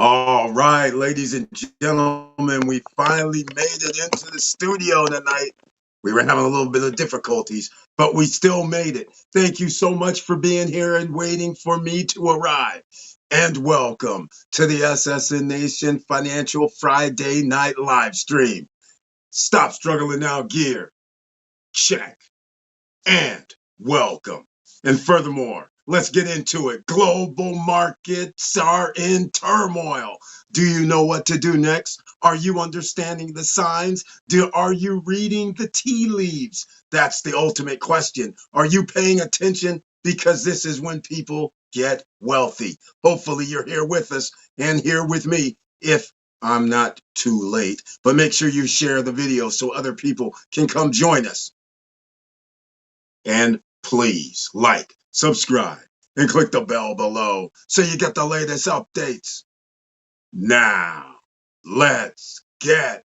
All right, ladies and gentlemen, we finally made it into the studio tonight. We were having a little bit of difficulties, but we still made it. Thank you so much for being here and waiting for me to arrive. And welcome to the SSN Nation Financial Friday Night Live Stream. Stop struggling now, gear. Check. And welcome. And furthermore, let's get into it. Global markets are in turmoil. Do you know what to do next? Are you understanding the signs? Are you reading the tea leaves? That's the ultimate question. Are you paying attention? Because this is when people get wealthy. Hopefully you're here with us and here with me if I'm not too late. But make sure you share the video so other people can come join us. And please like, subscribe, and click the bell below so you get the latest updates. Now, let's get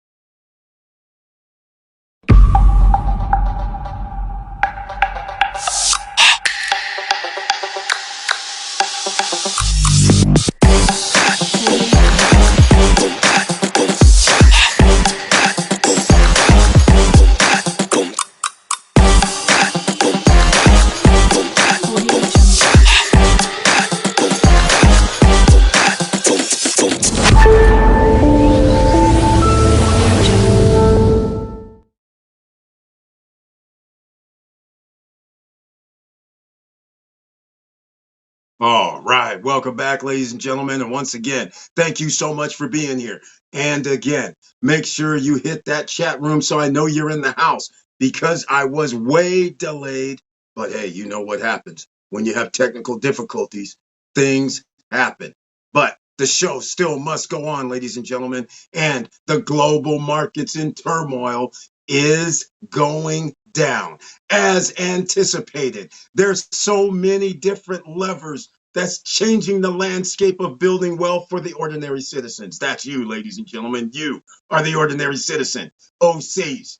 All right. Welcome back, ladies and gentlemen. And once again, thank you so much for being here. And again, make sure you hit that chat room so I know you're in the house because I was way delayed. But hey, you know what happens when you have technical difficulties, things happen. But the show still must go on, ladies and gentlemen. And the global markets in turmoil is going down as anticipated. There's so many different levers that's changing the landscape of building wealth for the ordinary citizens. That's you, ladies and gentlemen. You are the ordinary citizen. OCs.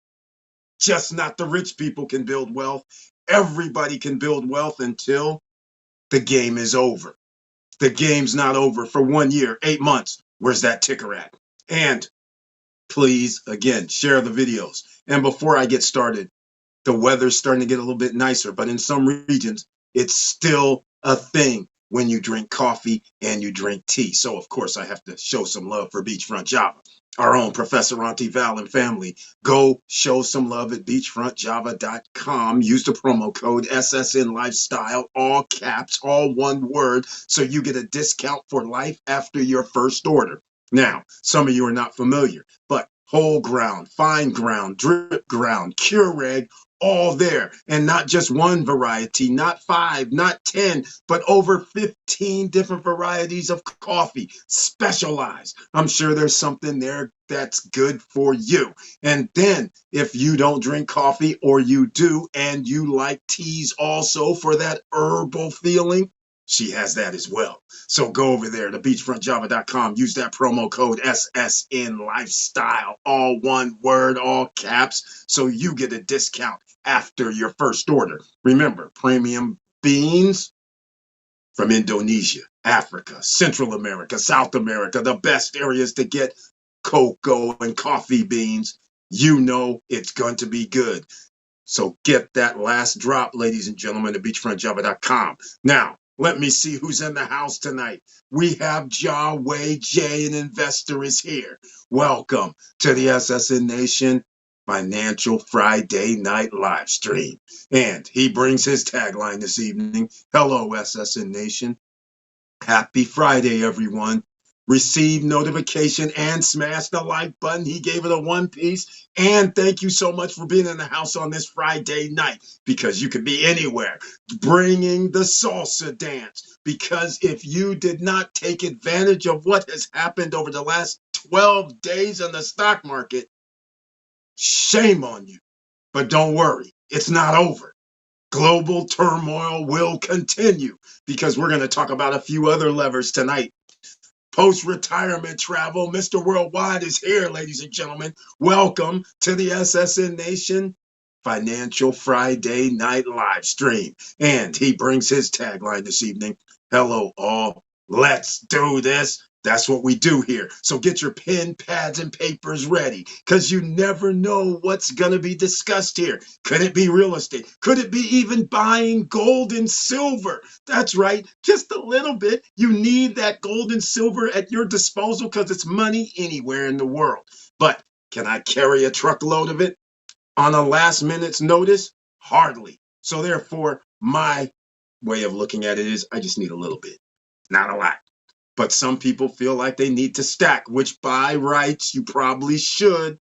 Just not the rich people can build wealth. Everybody can build wealth until the game is over. The game's not over for 1 year, 8 months. Where's that ticker at? And please, again, share the videos. And before I get started, the weather's starting to get a little bit nicer, but in some regions, it's still a thing when you drink coffee and you drink tea. So, of course, I have to show some love for Beachfront Java. Our own Professor Auntie Val and family. Go show some love at beachfrontjava.com. Use the promo code SSN Lifestyle, all caps, all one word, so you get a discount for life after your first order. Now, some of you are not familiar, but whole ground, fine ground, drip ground, Keurig, all there. And not just one variety, not 5, not 10, but over 15 different varieties of coffee, specialized. I'm sure there's something there that's good for you. And then if you don't drink coffee or you do and you like teas also for that herbal feeling, she has that as well. So go over there to beachfrontjava.com. Use that promo code SSN Lifestyle, all one word, all caps, so you get a discount after your first order. Remember, premium beans from Indonesia, Africa, Central America, South America, the best areas to get cocoa and coffee beans. You know it's going to be good. So get that last drop, ladies and gentlemen, at beachfrontjava.com. Now, let me see who's in the house tonight. We have Jaway J, an investor, is here. Welcome to the SSN Nation Financial Friday Night Live Stream. And he brings his tagline this evening. Hello, SSN Nation. Happy Friday, everyone. Receive notification and smash the like button. He gave it a 1 piece. And thank you so much for being in the house on this Friday night, because you could be anywhere bringing the salsa dance. Because if you did not take advantage of what has happened over the last 12 days in the stock market, shame on you. But don't worry, it's not over. Global turmoil will continue, because we're going to talk about a few other levers tonight. Post-retirement travel, Mr. Worldwide is here, ladies and gentlemen. Welcome to the SSN Nation Financial Friday Night Live Stream. And he brings his tagline this evening. Hello, all. Let's do this. That's what we do here. So get your pen, pads, and papers ready because you never know what's going to be discussed here. Could it be real estate? Could it be even buying gold and silver? That's right, just a little bit. You need that gold and silver at your disposal because it's money anywhere in the world. But can I carry a truckload of it on a last minute's notice? Hardly. So therefore, my way of looking at it is I just need a little bit, not a lot. But some people feel like they need to stack, which by rights you probably should,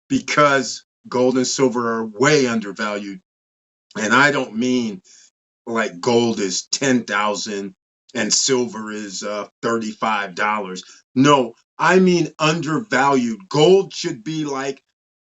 because gold and silver are way undervalued. And I don't mean like gold is 10,000 and silver is $35. No, I mean undervalued. Gold should be like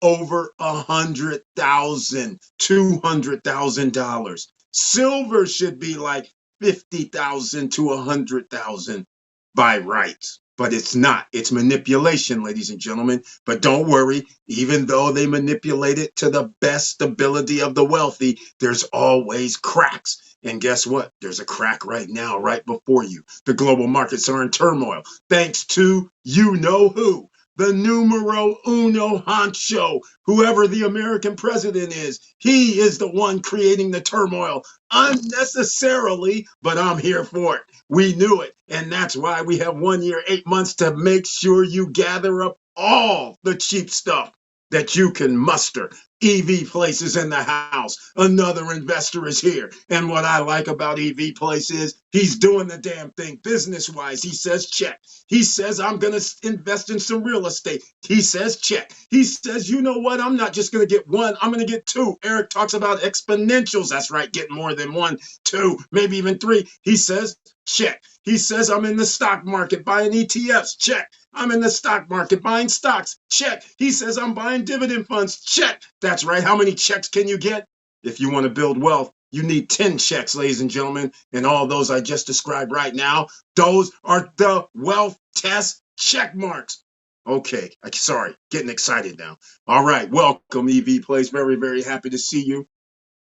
over $100,000, $200,000. Silver should be like 50,000 to 100,000 by rights. But it's not. It's manipulation, ladies and gentlemen. But don't worry, even though they manipulate it to the best ability of the wealthy, there's always cracks. And guess what? There's a crack right now, right before you. The global markets are in turmoil, thanks to you know who. The numero uno honcho, whoever the American president is, he is the one creating the turmoil unnecessarily, but I'm here for it. We knew it. And that's why we have 1 year, 8 months to make sure you gather up all the cheap stuff that you can muster. EV Place is in the house. Another investor is here. And what I like about EV Place is he's doing the damn thing business-wise. He says check. He says I'm going to invest in some real estate. He says check. He says, you know what? I'm not just going to get one. I'm going to get two. Eric talks about exponentials. That's right. Get more than one, two, maybe even three. He says check. He says I'm in the stock market buying ETFs. Check. I'm in the stock market buying stocks. Check. He says I'm buying dividend funds. Check. That's right. How many checks can you get? If you want to build wealth, you need 10 checks, ladies and gentlemen. And all those I just described right now, those are the wealth test check marks. Okay. Sorry. Getting excited now. All right. Welcome, EV Place. Very, very happy to see you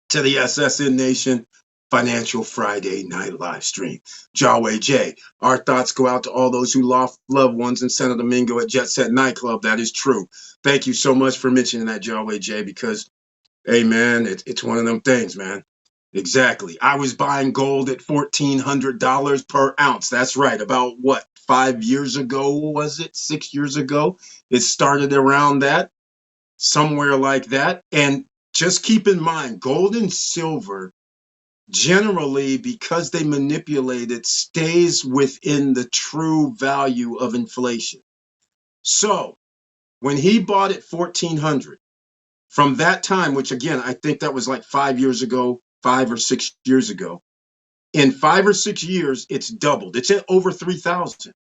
to the SSN Nation Financial Friday Night Live Stream. Jawway J, our thoughts go out to all those who lost loved ones in Santo Domingo at Jet Set Nightclub. That is true. Thank you so much for mentioning that, Jawway J, because, hey, man, it's one of them things, man. Exactly. I was buying gold at $1,400 per ounce. That's right. About what, 5 years ago, was it? 6 years ago? It started around that, somewhere like that. And just keep in mind, gold and silver generally, because they manipulate it, stays within the true value of inflation. So when he bought it 1,400, from that time, which again, I think that was like 5 years ago, 5 or 6 years ago, in 5 or 6 years, it's doubled. It's at over 3,000.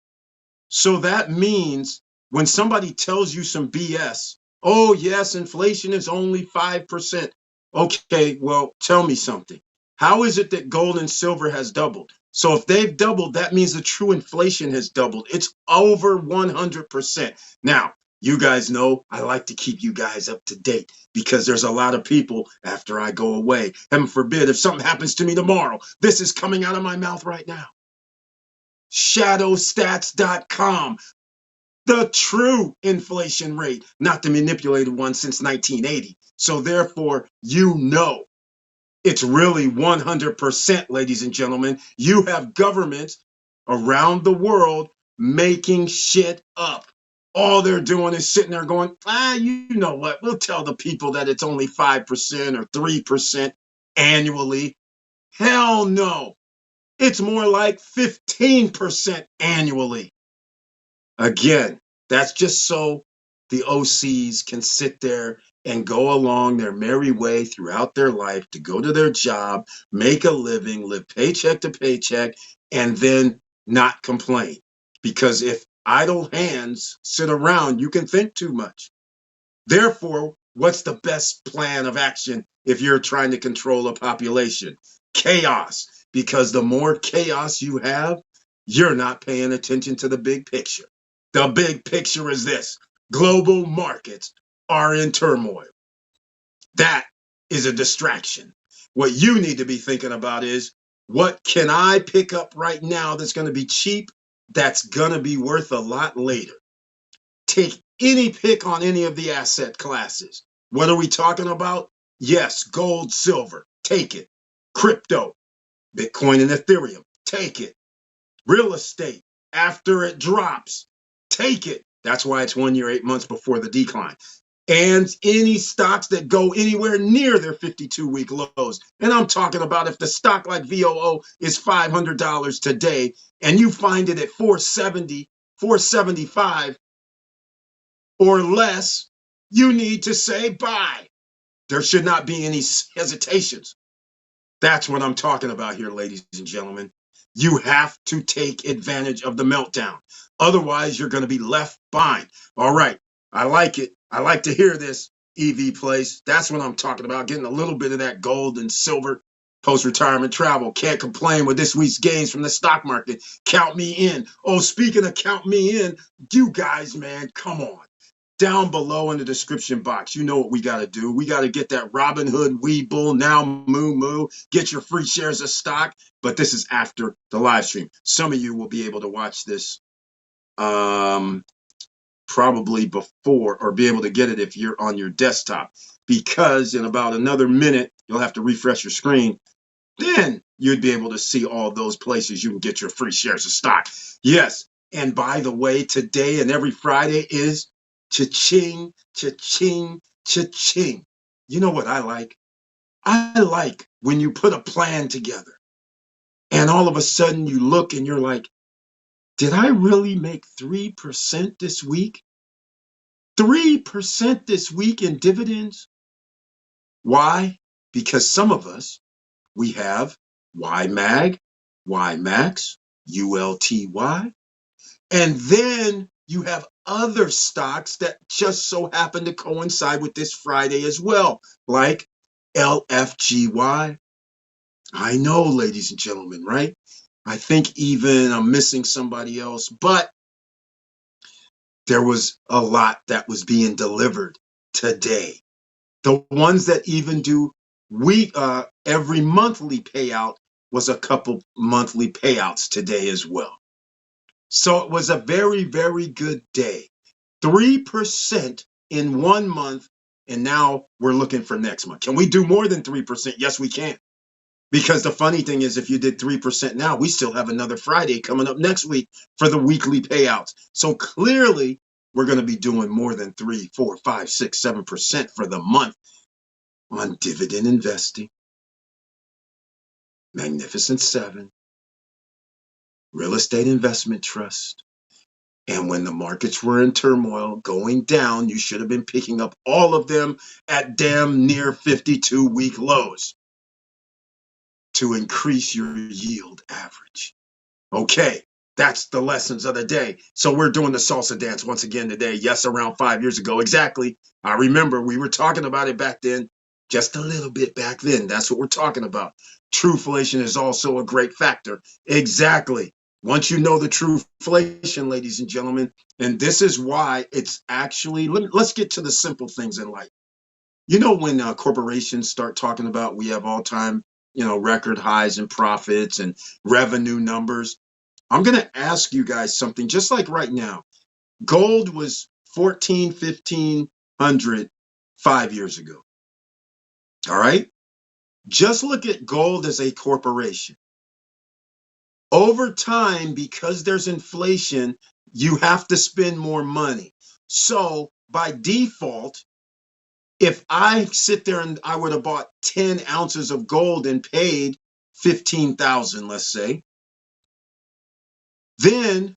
So that means when somebody tells you some BS, oh, yes, inflation is only 5%. Okay, well, tell me something. How is it that gold and silver has doubled? So if they've doubled, that means the true inflation has doubled. It's over 100%. Now, you guys know I like to keep you guys up to date because there's a lot of people after I go away. Heaven forbid, if something happens to me tomorrow, this is coming out of my mouth right now. Shadowstats.com. The true inflation rate, not the manipulated one since 1980. So therefore, you know it's really 100%, ladies and gentlemen. You have governments around the world making shit up. All they're doing is sitting there going, you know what? We'll tell the people that it's only 5% or 3% annually. Hell no. It's more like 15% annually. Again, that's just so the OCs can sit there and go along their merry way throughout their life to go to their job, make a living, live paycheck to paycheck, and then not complain. Because if idle hands sit around, you can think too much. Therefore, what's the best plan of action if you're trying to control a population? Chaos. Because the more chaos you have, you're not paying attention to the big picture. The big picture is this: global markets are in turmoil. That is a distraction. What you need to be thinking about is, what can I pick up right now that's going to be cheap that's going to be worth a lot later. Take any pick on any of the asset classes. What are we talking about? Yes, gold, silver, take it. Crypto, Bitcoin and Ethereum, take it. Real estate, after it drops, take it. That's why it's 1 year, 8 months before the decline. And any stocks that go anywhere near their 52-week lows. And I'm talking about if the stock like VOO is $500 today and you find it at 470, 475 or less, you need to say buy. There should not be any hesitations. That's what I'm talking about here, ladies and gentlemen. You have to take advantage of the meltdown. Otherwise, you're going to be left behind. All right. I like it. I like to hear this, EV Place. That's what I'm talking about. Getting a little bit of that gold and silver post-retirement travel. Can't complain with this week's gains from the stock market. Count me in. Oh, speaking of count me in, you guys, man, come on. Down below in the description box, you know what we got to do. We got to get that Robinhood Weeble, now Moo Moo, get your free shares of stock. But this is after the live stream. Some of you will be able to watch this probably before, or be able to get it if you're on your desktop, because in about another minute, you'll have to refresh your screen. Then you'd be able to see all those places you can get your free shares of stock. Yes. And by the way, today and every Friday is cha-ching, cha-ching, cha-ching. You know what I like? I like when you put a plan together and all of a sudden you look and you're like, did I really make 3% this week? 3% this week in dividends? Why? Because some of us, we have YMAG, YMAX, ULTY, and then you have other stocks that just so happen to coincide with this Friday as well, like LFGY. I know, ladies and gentlemen, right? I think even I'm missing somebody else, but there was a lot that was being delivered today. The ones that even do every monthly payout was a couple monthly payouts today as well. So it was a very, very good day. 3% in 1 month, and now we're looking for next month. Can we do more than 3%? Yes, we can. Because the funny thing is, if you did 3% now, we still have another Friday coming up next week for the weekly payouts. So clearly, we're going to be doing more than 3, 4, 5, 6, 7% for the month on dividend investing, Magnificent Seven, real estate investment trust. And when the markets were in turmoil, going down, you should have been picking up all of them at damn near 52-week lows to increase your yield average. Okay, that's the lessons of the day. So we're doing the salsa dance once again today. Yes, around 5 years ago. Exactly. I remember we were talking about it back then, just a little bit back then. That's what we're talking about. Truflation is also a great factor. Exactly. Once you know the truflation, ladies and gentlemen, and this is why it's actually, let's get to the simple things in life. You know, when corporations start talking about we have all-time, record highs in profits and revenue numbers, I'm going to ask you guys something just like right now. Gold was 14, 1500 5 years ago. All right. Just look at gold as a corporation. Over time, because there's inflation, you have to spend more money. So by default, if I sit there and I would have bought 10 ounces of gold and paid 15,000, let's say, then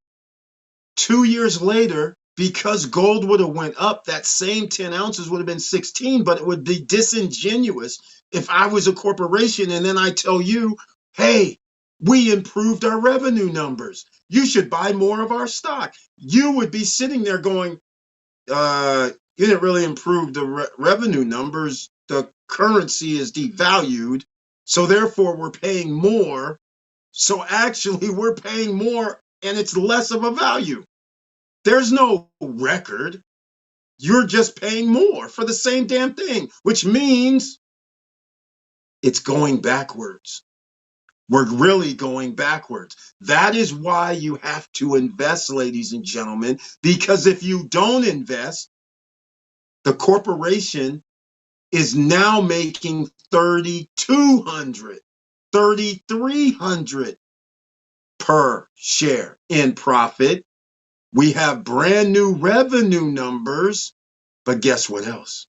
2 years later, because gold would have went up, that same 10 ounces would have been 16, but it would be disingenuous if I was a corporation and then I tell you, hey, we improved our revenue numbers. You should buy more of our stock. You would be sitting there going, you didn't really improve the revenue numbers. The currency is devalued. So therefore, we're paying more. So actually, we're paying more and it's less of a value. There's no record. You're just paying more for the same damn thing, which means it's going backwards. We're really going backwards. That is why you have to invest, ladies and gentlemen, because if you don't invest, the corporation is now making 3,200, 3,300 per share in profit. We have brand new revenue numbers, but guess what else?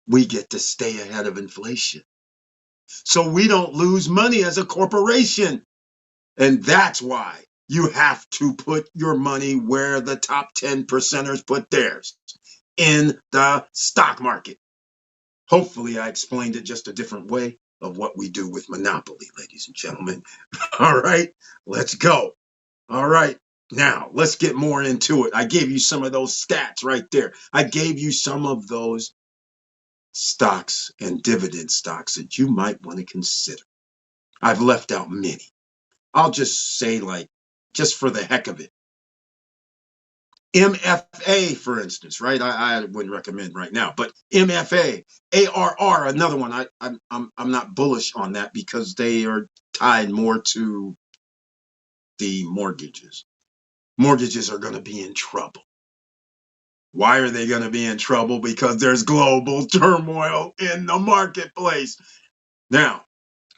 We get to stay ahead of inflation. So we don't lose money as a corporation. And that's why you have to put your money where the top 10 percenters put theirs, in the stock market. Hopefully, I explained it just a different way of what we do with Monopoly, ladies and gentlemen. All right, let's go. All right, now let's get more into it. I gave you some of those stats right there. I gave you some of those stocks and dividend stocks that you might want to consider. I've left out many. I'll just say, like, just for the heck of it, MFA, for instance, right? I wouldn't recommend right now, but MFA, ARR, another one. I'm not bullish on that because they are tied more to the mortgages. Mortgages are going to be in trouble. Why are they going to be in trouble? Because there's global turmoil in the marketplace. Now,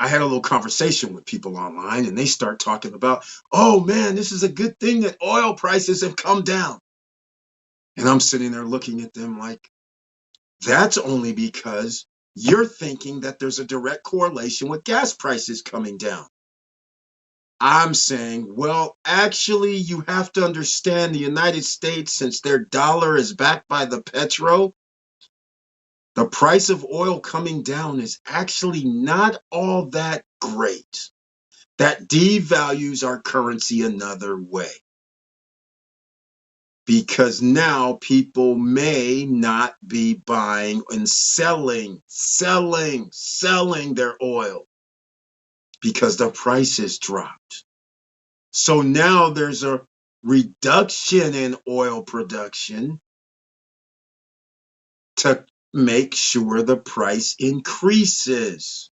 I had a little conversation with people online and they start talking about, oh man, this is a good thing that oil prices have come down. And I'm sitting there looking at them like, that's only because you're thinking that there's a direct correlation with gas prices coming down. I'm saying, well, actually, you have to understand the United States, since their dollar is backed by the petro, the price of oil coming down is actually not all that great. That devalues our currency another way. Because now people may not be buying and selling their oil because the price has dropped. So now there's a reduction in oil production to make sure the price increases.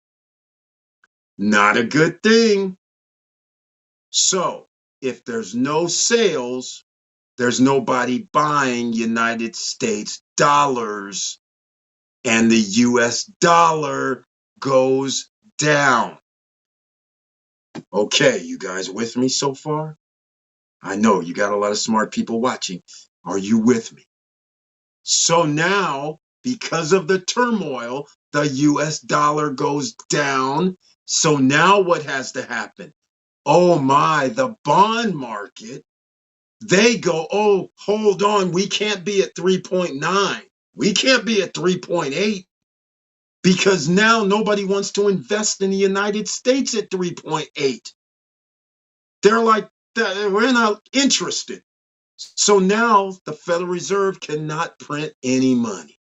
Not a good thing. So if there's no sales, there's nobody buying United States dollars, and the US dollar goes down. Okay, you guys with me so far? I know you got a lot of smart people watching. Are you with me? So now, because of the turmoil, the US dollar goes down. So now what has to happen? Oh my, the bond market, they go, oh, hold on, we can't be at 3.9. We can't be at 3.8 because now nobody wants to invest in the United States at 3.8. They're like, we're not interested. So now the Federal Reserve cannot print any money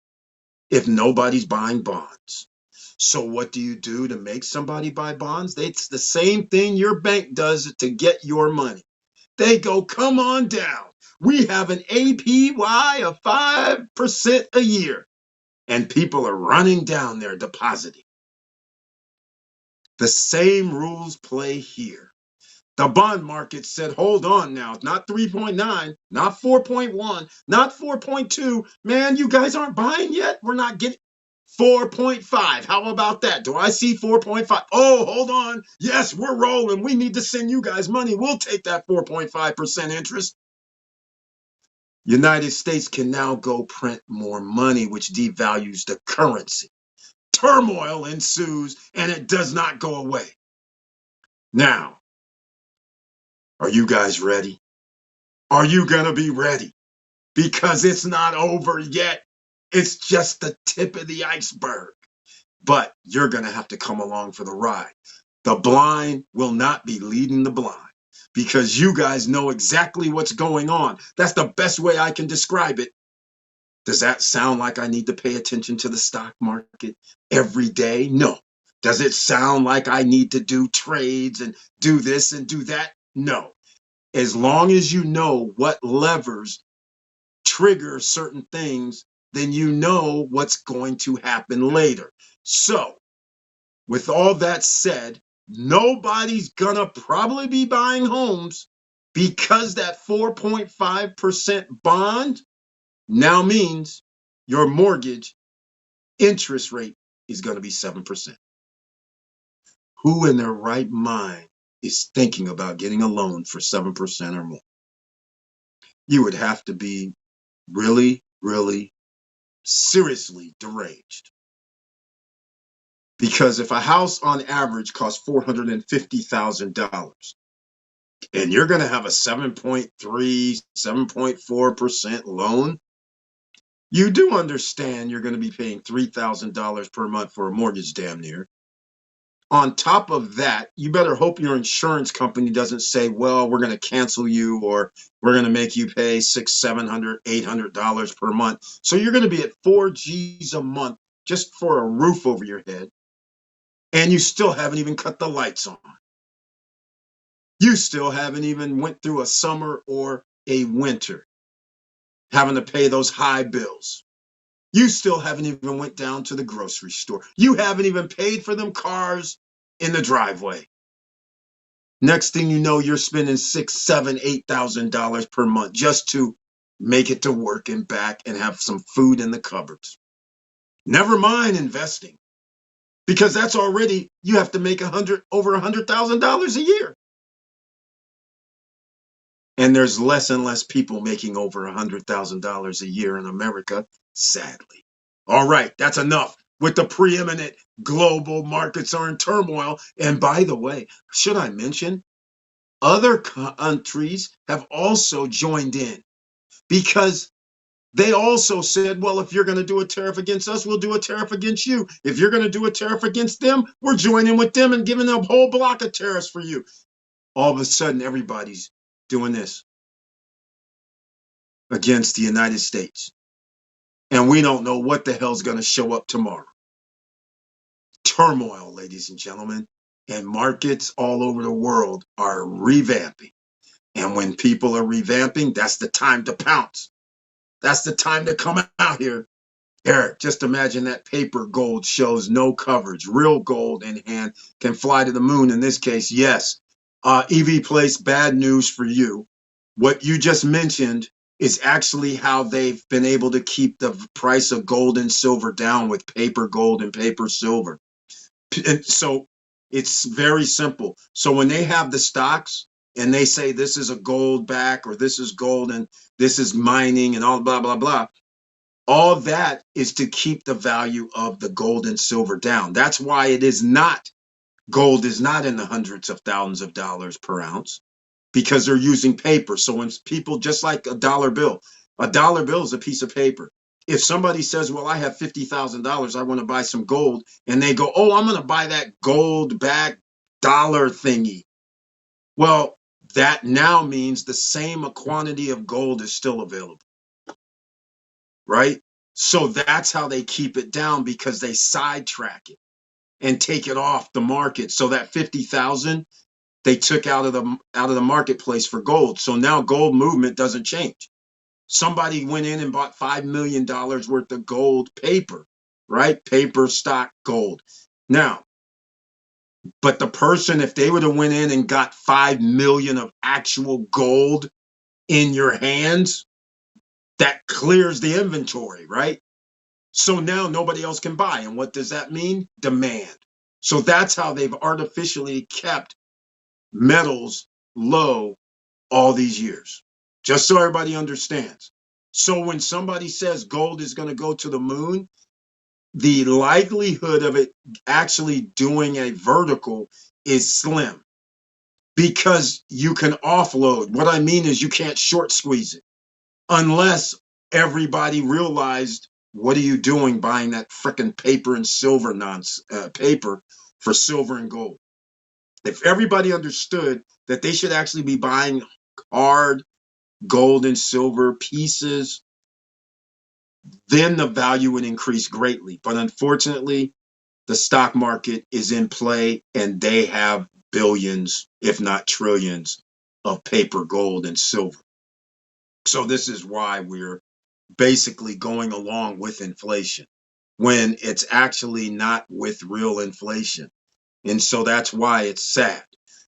if nobody's buying bonds. So what do you do to make somebody buy bonds? It's the same thing your bank does to get your money. They go, come on down. We have an APY of 5% a year. And people are running down there depositing. The same rules play here. The bond market said, hold on now, not 3.9, not 4.1, not 4.2. Man, you guys aren't buying yet? We're not getting 4.5. How about that? Do I see 4.5? Oh, hold on. Yes, we're rolling. We need to send you guys money. We'll take that 4.5% interest. United States can now go print more money, which devalues the currency. Turmoil ensues, and it does not go away. Now, are you guys ready? Are you going to be ready? Because it's not over yet. It's just the tip of the iceberg. But you're going to have to come along for the ride. The blind will not be leading the blind because you guys know exactly what's going on. That's the best way I can describe it. Does that sound like I need to pay attention to the stock market every day? No. Does it sound like I need to do trades and do this and do that? No. As long as you know what levers trigger certain things, then you know what's going to happen later. So, with all that said, nobody's gonna probably be buying homes because that 4.5% bond now means your mortgage interest rate is going to be 7%. Who in their right mind is thinking about getting a loan for 7% or more? You would have to be really, really seriously deranged. Because if a house on average costs $450,000 and you're going to have a 7.3, 7.4% loan, you do understand you're going to be paying $3,000 per month for a mortgage, damn near. On top of that, you better hope your insurance company doesn't say, well, we're going to cancel you, or we're going to make you pay $600, $700, $800 per month. So you're going to be at 4 G's a month just for a roof over your head. And you still haven't even cut the lights on. You still haven't even went through a summer or a winter having to pay those high bills. You still haven't even went down to the grocery store. You haven't even paid for them cars in the driveway. Next thing you know, you're spending $6,000, $7,000, $8,000 per month just to make it to work and back and have some food in the cupboards. Never mind investing, because that's already, you have to make over $100,000 a year. And there's less and less people making over $100,000 a year in America, sadly. All right, that's enough with the preeminent global markets are in turmoil. And by the way, should I mention, other countries have also joined in, because they also said, well, if you're going to do a tariff against us, we'll do a tariff against you. If you're going to do a tariff against them, we're joining with them and giving them a whole block of tariffs for you. All of a sudden, everybody's doing this against the United States. And we don't know what the hell's going to show up tomorrow. Turmoil, ladies and gentlemen, and markets all over the world are revamping. And when people are revamping, that's the time to pounce. That's the time to come out here. Eric, just imagine that paper gold shows no coverage. Real gold in hand can fly to the moon in this case. Yes. EV Place, bad news for you. What you just mentioned is actually how they've been able to keep the price of gold and silver down with paper gold and paper silver. And so it's very simple. So when they have the stocks and they say this is a gold back or this is gold and this is mining and all blah, blah, blah, all that is to keep the value of the gold and silver down. That's why it is not, gold is not in the hundreds of thousands of dollars per ounce, because they're using paper. So when people, just like a dollar bill is a piece of paper. If somebody says, well, I have $50,000, I want to buy some gold, and they go, oh, I'm going to buy that gold back dollar thingy. Well, that now means the same quantity of gold is still available, right? So that's how they keep it down, because they sidetrack it and take it off the market. So that 50,000 they took out of the marketplace for gold. So now gold movement doesn't change. Somebody went in and bought $5 million worth of gold paper, right? Paper, stock, gold. Now, but the person, if they would have went in and got 5 million of actual gold in your hands, that clears the inventory, right? So now nobody else can buy. And what does that mean? Demand. So that's how they've artificially kept metals low all these years, just so everybody understands. So when somebody says gold is going to go to the moon, the likelihood of it actually doing a vertical is slim, because you can offload. What I mean is you can't short squeeze it unless everybody realized, what are you doing buying that frickin' paper and silver paper for silver and gold? If everybody understood that they should actually be buying hard gold and silver pieces, then the value would increase greatly. But unfortunately, the stock market is in play, and they have billions, if not trillions, of paper gold and silver. So this is why we're basically going along with inflation when it's actually not with real inflation. And so that's why it's sad.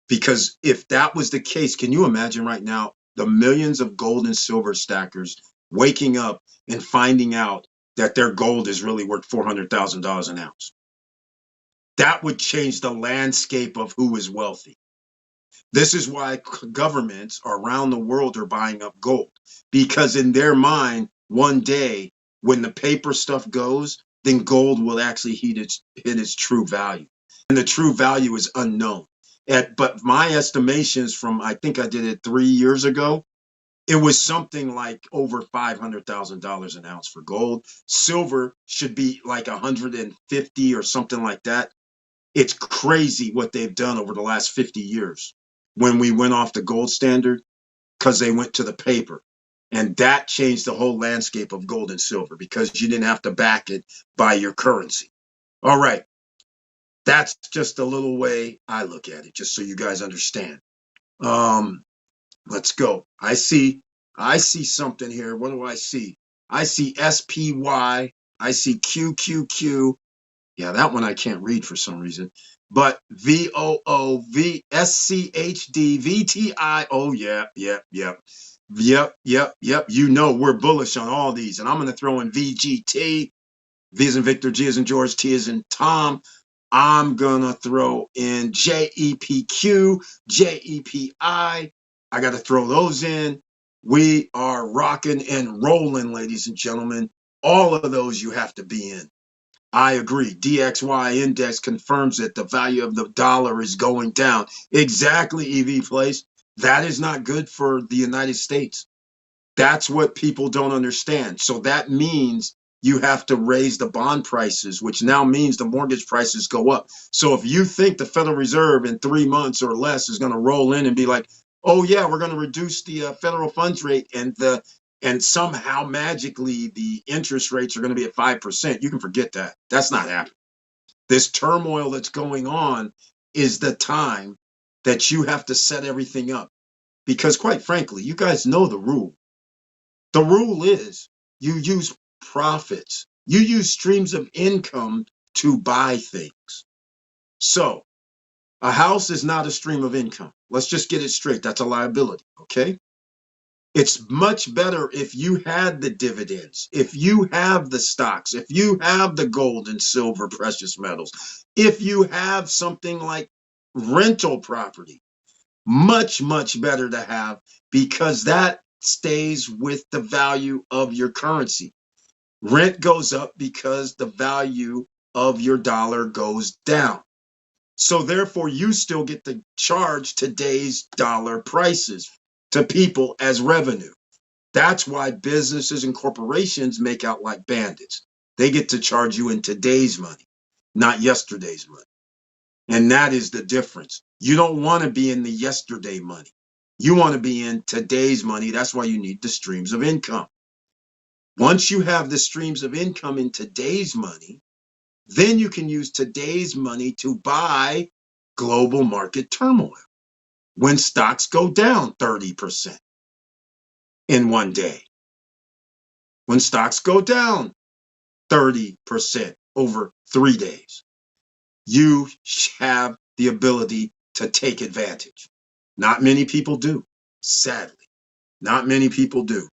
Because if that was the case, can you imagine right now the millions of gold and silver stackers waking up and finding out that their gold is really worth $400,000 an ounce? That would change the landscape of who is wealthy. This is why governments around the world are buying up gold, because in their mind, one day when the paper stuff goes, then gold will actually hit its true value. And the true value is unknown. But my estimations from, I think I did it 3 years ago, it was something like over $500,000 an ounce for gold. Silver should be like 150 or something like that. It's crazy what they've done over the last 50 years when we went off the gold standard, because they went to the paper. And that changed the whole landscape of gold and silver because you didn't have to back it by your currency. All right. That's just a little way I look at it, just so you guys understand. Let's go. I see something here. What do I see? I see SPY. I see QQQ. Yeah, that one I can't read for some reason. But VOOVSCHD Oh, yeah, yep, yep. Yep, yep, yep. You know we're bullish on all these. And I'm going to throw in VGT. V as in Victor, G as in George, T as in Tom. I'm going to throw in JEPQ, JEPI. I got to throw those in. We are rocking and rolling, ladies and gentlemen. All of those you have to be in. I agree. DXY index confirms that the value of the dollar is going down. Exactly, EV Place. That is not good for the United States. That's what people don't understand. So that means you have to raise the bond prices, which now means the mortgage prices go up. So if you think the Federal Reserve in 3 months or less is going to roll in and be like, oh yeah, we're going to reduce the federal funds rate and somehow magically the interest rates are going to be at 5%, you can forget that. That's not happening. This turmoil that's going on is the time that you have to set everything up. Because quite frankly, you guys know the rule. The rule is you use profits. You use streams of income to buy things. So a house is not a stream of income. Let's just get it straight. That's a liability, okay? It's much better if you had the dividends, if you have the stocks, if you have the gold and silver, precious metals, if you have something like rental property. Much, much better to have, because that stays with the value of your currency. Rent goes up because the value of your dollar goes down. So therefore, you still get to charge today's dollar prices to people as revenue. That's why businesses and corporations make out like bandits. They get to charge you in today's money, not yesterday's money. And that is the difference. You don't want to be in the yesterday money. You want to be in today's money. That's why you need the streams of income. Once you have the streams of income in today's money, then you can use today's money to buy global market turmoil. When stocks go down 30% in one day, when stocks go down 30% over 3 days, you have the ability to take advantage. Not many people do, sadly. Not many people do.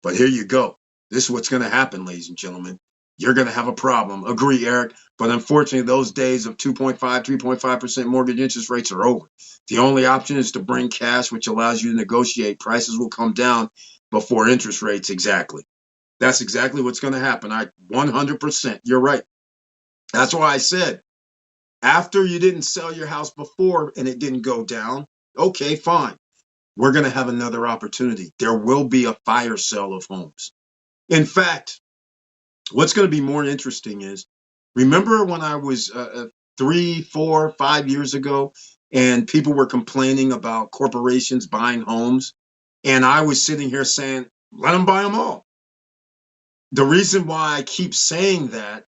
But here you go. This is what's going to happen, ladies and gentlemen. You're going to have a problem. Agree, Eric. But unfortunately, those days of 2.5, 3.5% mortgage interest rates are over. The only option is to bring cash, which allows you to negotiate. Prices will come down before interest rates. Exactly. That's exactly what's going to happen. 100%. You're right. That's why I said, after you didn't sell your house before and it didn't go down, okay, fine. We're going to have another opportunity. There will be a fire sale of homes. In fact, what's going to be more interesting is, remember when I was 3, 4, 5 years ago, and people were complaining about corporations buying homes, and I was sitting here saying, let them buy them all. The reason why I keep saying that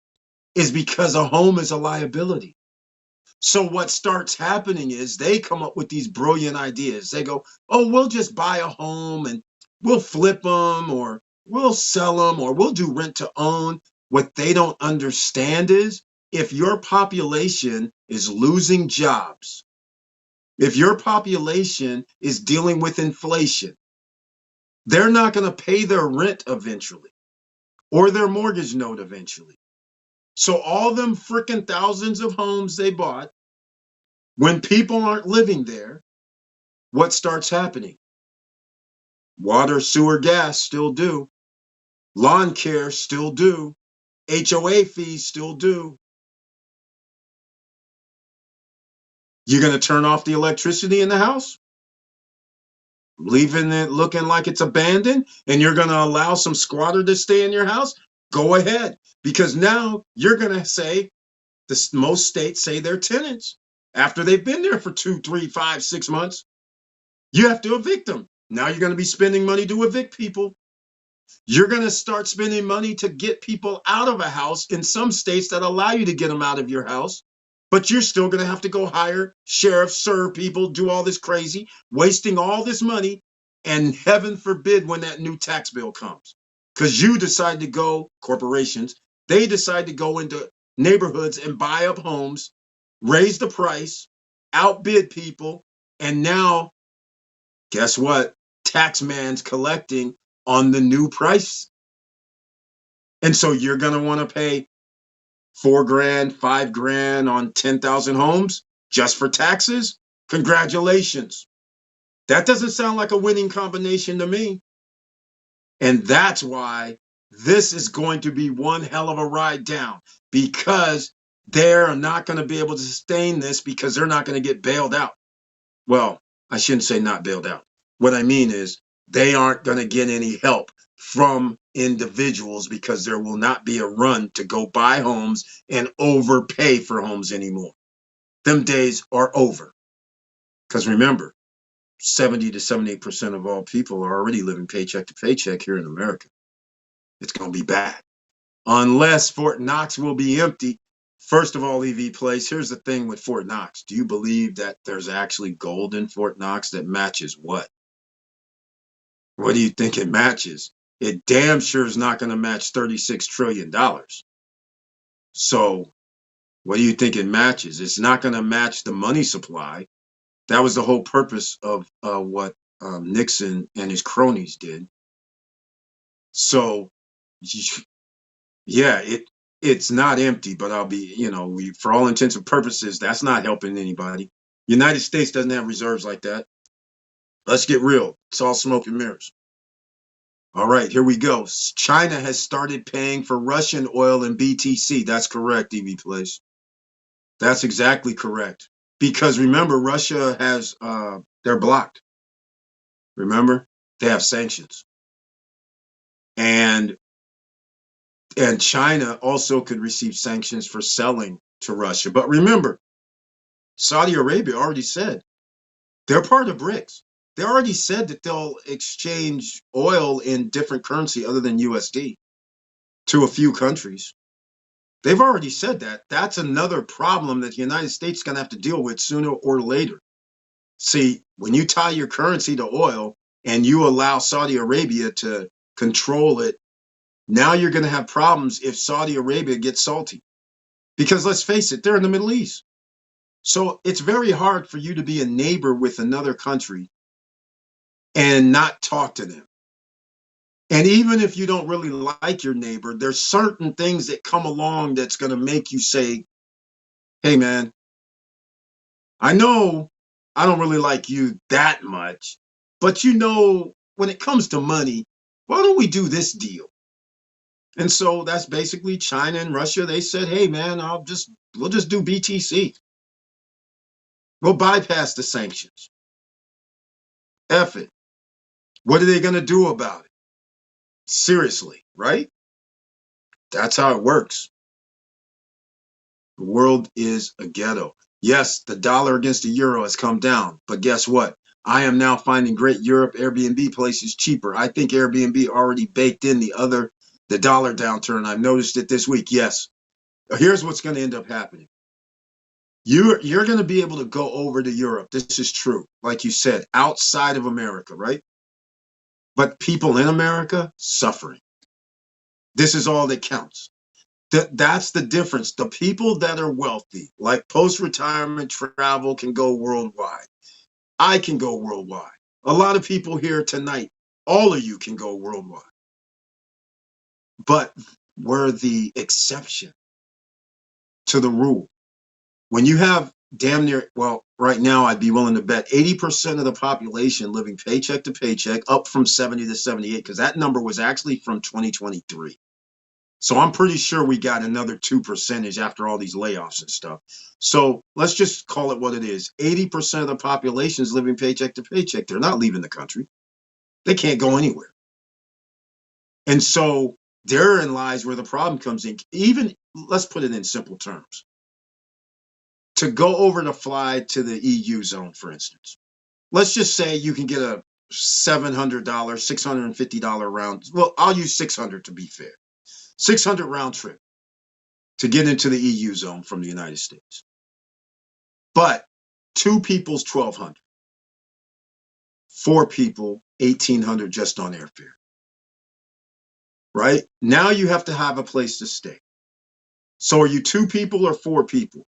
is because a home is a liability. So what starts happening is they come up with these brilliant ideas. They go, oh, we'll just buy a home and we'll flip them, or we'll sell them, or we'll do rent to own. What they don't understand is if your population is losing jobs, if your population is dealing with inflation, they're not going to pay their rent eventually or their mortgage note eventually. So all them freaking thousands of homes they bought, when people aren't living there, what starts happening? Water, sewer, gas still due. Lawn care still due. HOA fees still due. You're going to turn off the electricity in the house, leaving it looking like it's abandoned, and you're going to allow some squatter to stay in your house? Go ahead, because now you're going to say, most states say they're tenants after they've been there for 2, 3, 5, 6 months. You have to evict them. Now you're going to be spending money to evict people. You're going to start spending money to get people out of a house in some states that allow you to get them out of your house. But you're still going to have to go hire sheriffs, serve people, do all this crazy, wasting all this money. And heaven forbid when that new tax bill comes, because you decide to go, corporations, they decide to go into neighborhoods and buy up homes, raise the price, outbid people. And now, guess what? Tax man's collecting on the new price. And so you're going to want to pay $4,000, $5,000 on 10,000 homes just for taxes? Congratulations. That doesn't sound like a winning combination to me. And that's why this is going to be one hell of a ride down, because they're not going to be able to sustain this because they're not going to get bailed out. Well, I shouldn't say not bailed out. What I mean is they aren't going to get any help from individuals because there will not be a run to go buy homes and overpay for homes anymore. Them days are over. Because remember, 70 to 78% of all people are already living paycheck to paycheck here in America. It's going to be bad. Unless Fort Knox will be empty. First of all, EV Place, here's the thing with Fort Knox. Do you believe that there's actually gold in Fort Knox that matches what? What do you think it matches? It damn sure is not going to match $36 trillion. So what do you think it matches? It's not going to match the money supply. That was the whole purpose of what Nixon and his cronies did. So, yeah, it's not empty, but I'll be, for all intents and purposes, that's not helping anybody. United States doesn't have reserves like that. Let's get real. It's all smoke and mirrors. All right, here we go. China has started paying for Russian oil and BTC. That's correct, EV Place. That's exactly correct. Because remember, Russia has, they're blocked. Remember, they have sanctions. And China also could receive sanctions for selling to Russia. But remember, Saudi Arabia already said they're part of BRICS. They already said that they'll exchange oil in different currency other than USD to a few countries. They've already said that. That's another problem that the United States is going to have to deal with sooner or later. See, when you tie your currency to oil and you allow Saudi Arabia to control it, now you're going to have problems if Saudi Arabia gets salty. Because let's face it, they're in the Middle East. So it's very hard for you to be a neighbor with another country and not talk to them. And even if you don't really like your neighbor, there's certain things that come along that's going to make you say, hey, man, I know I don't really like you that much, but when it comes to money, why don't we do this deal? And so that's basically China and Russia. They said, hey, man, we'll just do BTC. We'll bypass the sanctions. F it. What are they going to do about it? Seriously, right? That's how it works. The world is a ghetto. Yes, the dollar against the euro has come down, but guess what? I am now finding great Europe Airbnb places cheaper. I think Airbnb already baked in the dollar downturn. I've noticed it this week. Yes. Here's what's going to end up happening. You're going to be able to go over to Europe. This is true. Like you said, outside of America, right? But people in America suffering. This is all that counts. That's the difference. The people that are wealthy, like post-retirement travel, can go worldwide. I can go worldwide. A lot of people here tonight, all of you can go worldwide. But we're the exception to the rule. When you have damn near, well, right now I'd be willing to bet 80% of the population living paycheck to paycheck, up from 70 to 78, because that number was actually from 2023. So I'm pretty sure we got another 2% after all these layoffs and stuff. So let's just call it what it is. 80% of the population is living paycheck to paycheck. They're not leaving the country. They can't go anywhere. And so therein lies where the problem comes in. Even, let's put it in simple terms. To go over to fly to the EU zone, for instance, let's just say you can get a $700, $650 round. Well, I'll use 600 to be fair. 600 round trip to get into the EU zone from the United States. But 2 people's 1,200. 4 people, 1,800 just on airfare. Right? Now you have to have a place to stay. So are you 2 people or 4 people?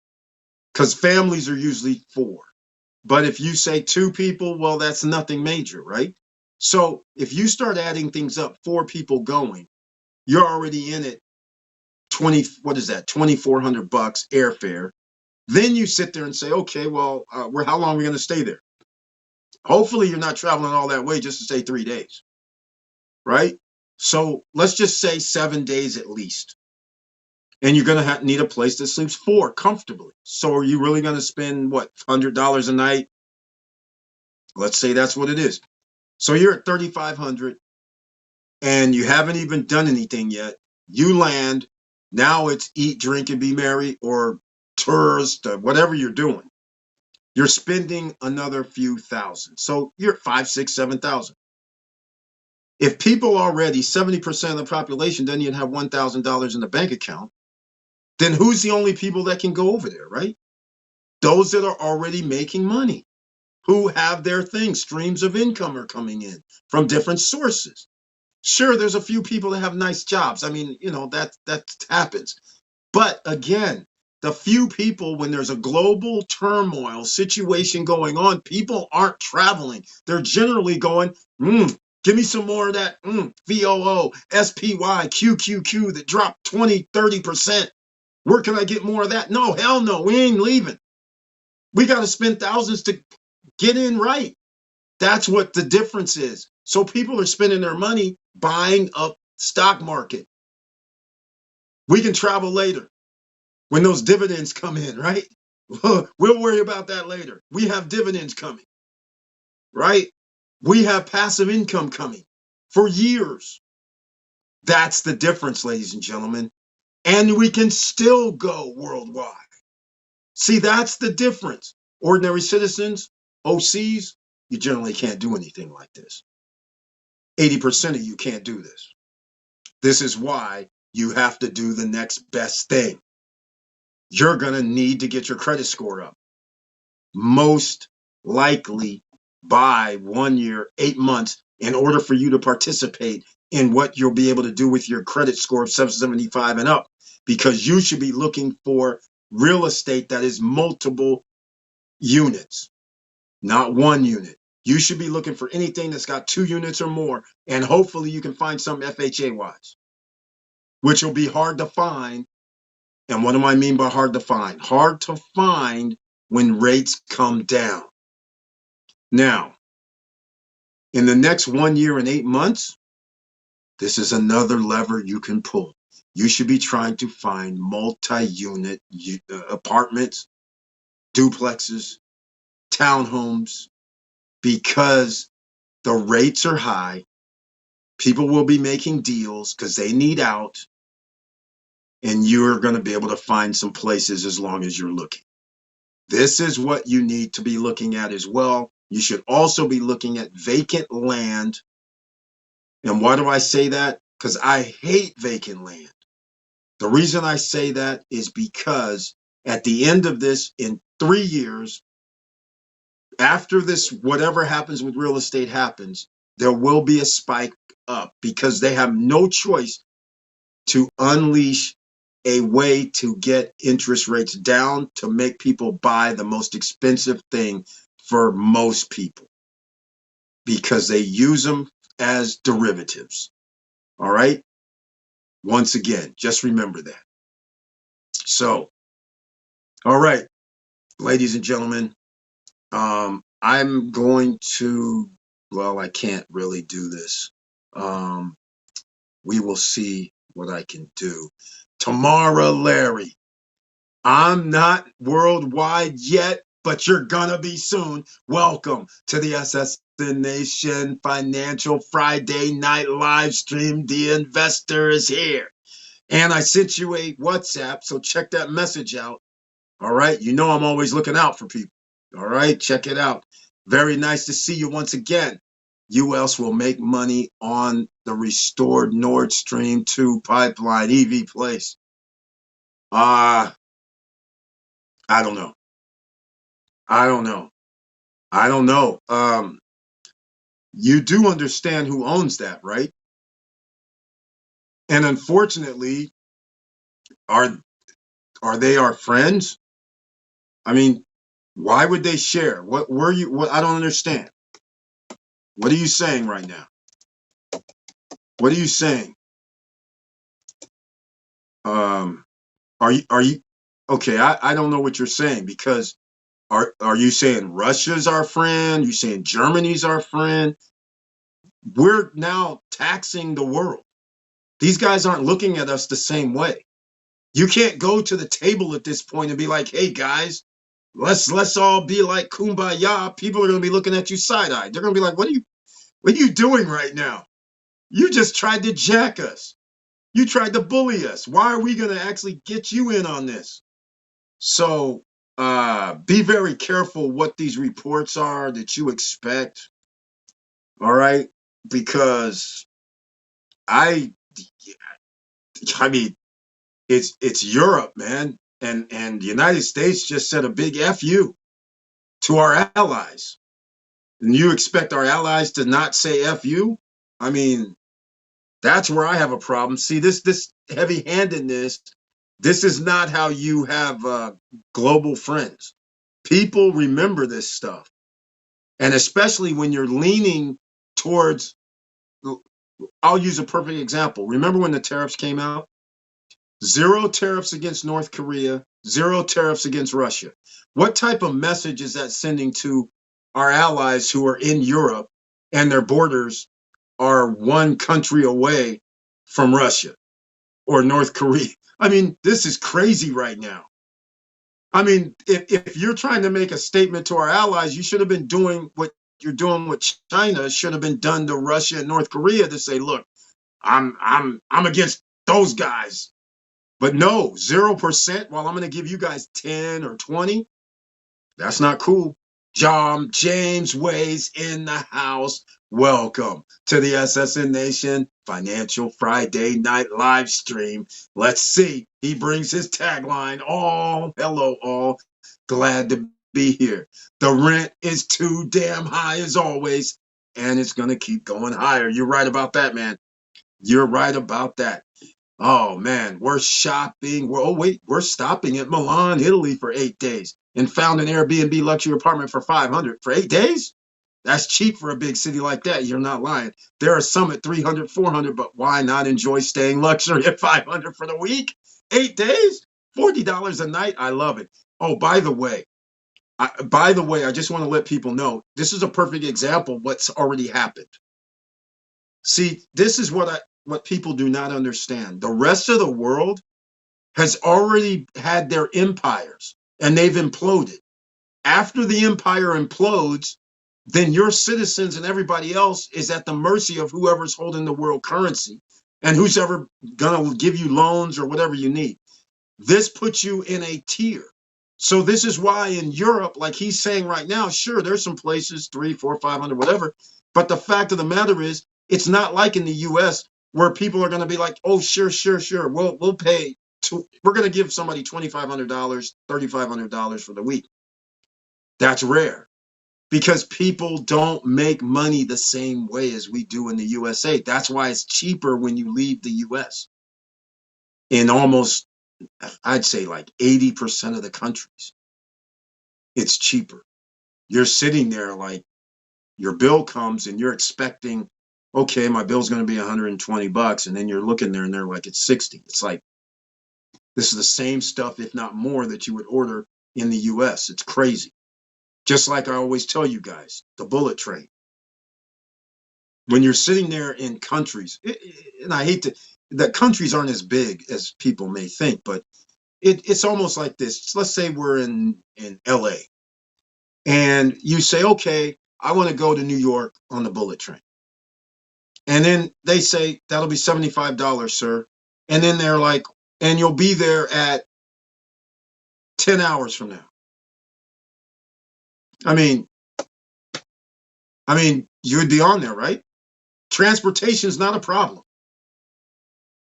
Because families are usually 4. But if you say 2 people, well, that's nothing major, right? So if you start adding things up, 4 people going, you're already in it. what is that? $2,400 airfare. Then you sit there and say, okay, well, how long are we going to stay there? Hopefully you're not traveling all that way just to stay 3 days, right? So let's just say 7 days at least. And you're going to need a place that sleeps 4 comfortably. So are you really going to spend, what, $100 a night? Let's say that's what it is. So you're at $3,500 and you haven't even done anything yet. You land. Now it's eat, drink, and be merry, or tourist, whatever you're doing. You're spending another few thousand. So you're at 5, 6, 7,000. If people already, 70% of the population doesn't even have $1,000 in the bank account, then who's the only people that can go over there, right? Those that are already making money, who have their things, streams of income are coming in from different sources. Sure, there's a few people that have nice jobs. I mean, that happens. But again, the few people, when there's a global turmoil situation going on, people aren't traveling. They're generally going, give me some more of that VOO, SPY, QQQ that dropped 20, 30%. Where can I get more of that? No, hell no, we ain't leaving. We got to spend thousands to get in right. That's what the difference is. So people are spending their money buying up stock market. We can travel later when those dividends come in, right? We'll worry about that later. We have dividends coming, right? We have passive income coming for years. That's the difference, ladies and gentlemen. And we can still go worldwide. See, that's the difference. Ordinary citizens, OCs, you generally can't do anything like this. 80% of you can't do this. This is why you have to do the next best thing. You're going to need to get your credit score up. Most likely by 1 year, 8 months, in order for you to participate in what you'll be able to do with your credit score of 775 and up, because you should be looking for real estate that is multiple units, not 1 unit. You should be looking for anything that's got 2 units or more, and hopefully you can find some FHA-wise, which will be hard to find. And what do I mean by hard to find? Hard to find when rates come down. Now, in the next 1 year and 8 months, this is another lever you can pull. You should be trying to find multi-unit apartments, duplexes, townhomes, because the rates are high. People will be making deals because they need out, and you're going to be able to find some places as long as you're looking. This is what you need to be looking at as well. You should also be looking at vacant land. And why do I say that? Because I hate vacant land. The reason I say that is because at the end of this, in 3 years, after this, whatever happens with real estate happens, there will be a spike up because they have no choice to unleash a way to get interest rates down to make people buy the most expensive thing for most people because they use them as derivatives. All right. Once again, just remember that. So, all right, ladies and gentlemen, I'm going to, well, I can't really do this. We will see what I can do. Tamara Larry, I'm not worldwide yet, but you're gonna be soon. Welcome to the SSN Nation Financial Friday Night Live Stream. The investor is here. And I sent you a WhatsApp, so check that message out. All right. You know I'm always looking out for people. All right. Check it out. Very nice to see you once again. U.S. will make money on the restored Nord Stream 2 pipeline, EV place. I don't know. I don't know. I don't know. You do understand who owns that, right? And unfortunately, are they our friends? I mean, why would they share? What were you? What I don't understand. What are you saying right now? What are you saying? Are you okay? I don't know what you're saying because are you saying Russia's our friend? You saying Germany's our friend? We're now taxing the world. These guys aren't looking at us the same way. You can't go to the table at this point and be like, "Hey guys, let's all be like kumbaya." People are going to be looking at you side-eyed. They're going to be like, what are you doing right now? You just tried to jack us. You tried to bully us. Why are we going to actually get you in on this? So be very careful what these reports are that you expect. All right, because I mean it's Europe, man, and the United States just said a big F you to our allies, and you expect our allies to not say F you? I mean, that's where I have a problem. See, this heavy-handedness. This is not how you have global friends. People remember this stuff. And especially when you're leaning towards, I'll use a perfect example. Remember when the tariffs came out? Zero tariffs against North Korea, zero tariffs against Russia. What type of message is that sending to our allies who are in Europe and their borders are one country away from Russia or North Korea? I mean, this is crazy right now. I mean, if you're trying to make a statement to our allies, you should have been doing what you're doing with China. Should have been done to Russia and North Korea to say, look, I'm against those guys. But no, 0%. While I'm going to give you guys 10 or 20, that's not cool. James Ways in the house. Welcome to the SSN Nation Financial Friday Night Live Stream. Let's see. He brings his tagline. Oh, hello, all. Glad to be here. The rent is too damn high as always, and it's going to keep going higher. You're right about that, man. You're right about that. Oh man, we're shopping. We're stopping at Milan, Italy for 8 days and found an Airbnb luxury apartment for 500 for 8 days. That's cheap for a big city like that. You're not lying. There are some at 300, 400, but why not enjoy staying luxury at 500 for the week? 8 days, $40 a night. I love it. Oh, by the way, I just want to let people know this is a perfect example of what's already happened. See, this is what people do not understand. The rest of the world has already had their empires and they've imploded. After the empire implodes, then your citizens and everybody else is at the mercy of whoever's holding the world currency and who's ever going to give you loans or whatever you need. This puts you in a tier. So this is why in Europe, like he's saying right now, sure, there's some places, 3, 4, 500, whatever. But the fact of the matter is, it's not like in the US where people are going to be like, oh, sure. We'll pay. We're going to give somebody $2,500, $3,500 for the week. That's rare because people don't make money the same way as we do in the USA. That's why it's cheaper when you leave the US in almost I'd say like 80% of the countries, it's cheaper. You're sitting there like your bill comes and you're expecting, okay, my bill's going to be 120 bucks. And then you're looking there and they're like, it's 60. It's like, this is the same stuff, if not more, that you would order in the US. It's crazy. Just like I always tell you guys, the bullet train. When you're sitting there in countries, and I hate to, that countries aren't as big as people may think, but it's almost like this. Let's say we're in LA and you say, okay, I want to go to New York on the bullet train. And then they say, that'll be $75, sir. And then they're like, and you'll be there at 10 hours from now. I mean, you would be on there, right? Transportation is not a problem.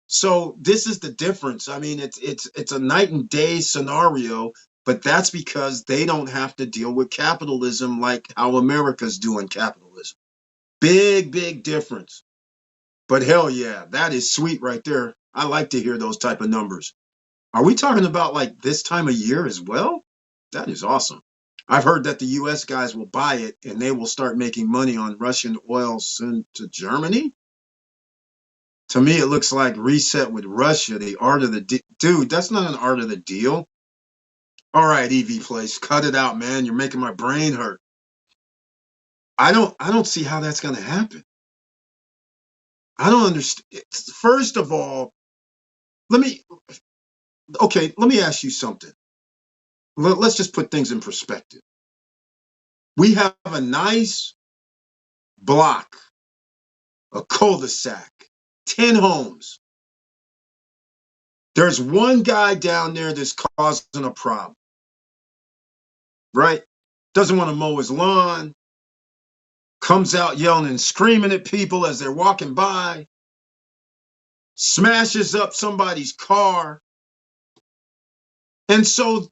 So this is the difference. I mean, it's a night and day scenario, but that's because they don't have to deal with capitalism like how America's doing capitalism. Big, big difference. But hell yeah, that is sweet right there. I like to hear those type of numbers. Are we talking about like this time of year as well? That is awesome. I've heard that the US guys will buy it and they will start making money on Russian oil sent to Germany. To me, it looks like reset with Russia, the art of the dude. That's not an art of the deal. All right, EV Place, cut it out, man. You're making my brain hurt. I don't see how that's going to happen. I don't understand. First of all, let me ask you something. Let's just put things in perspective. We have a nice block, a cul-de-sac, 10 homes. There's one guy down there that's causing a problem, right? Doesn't want to mow his lawn, comes out yelling and screaming at people as they're walking by, smashes up somebody's car. And so,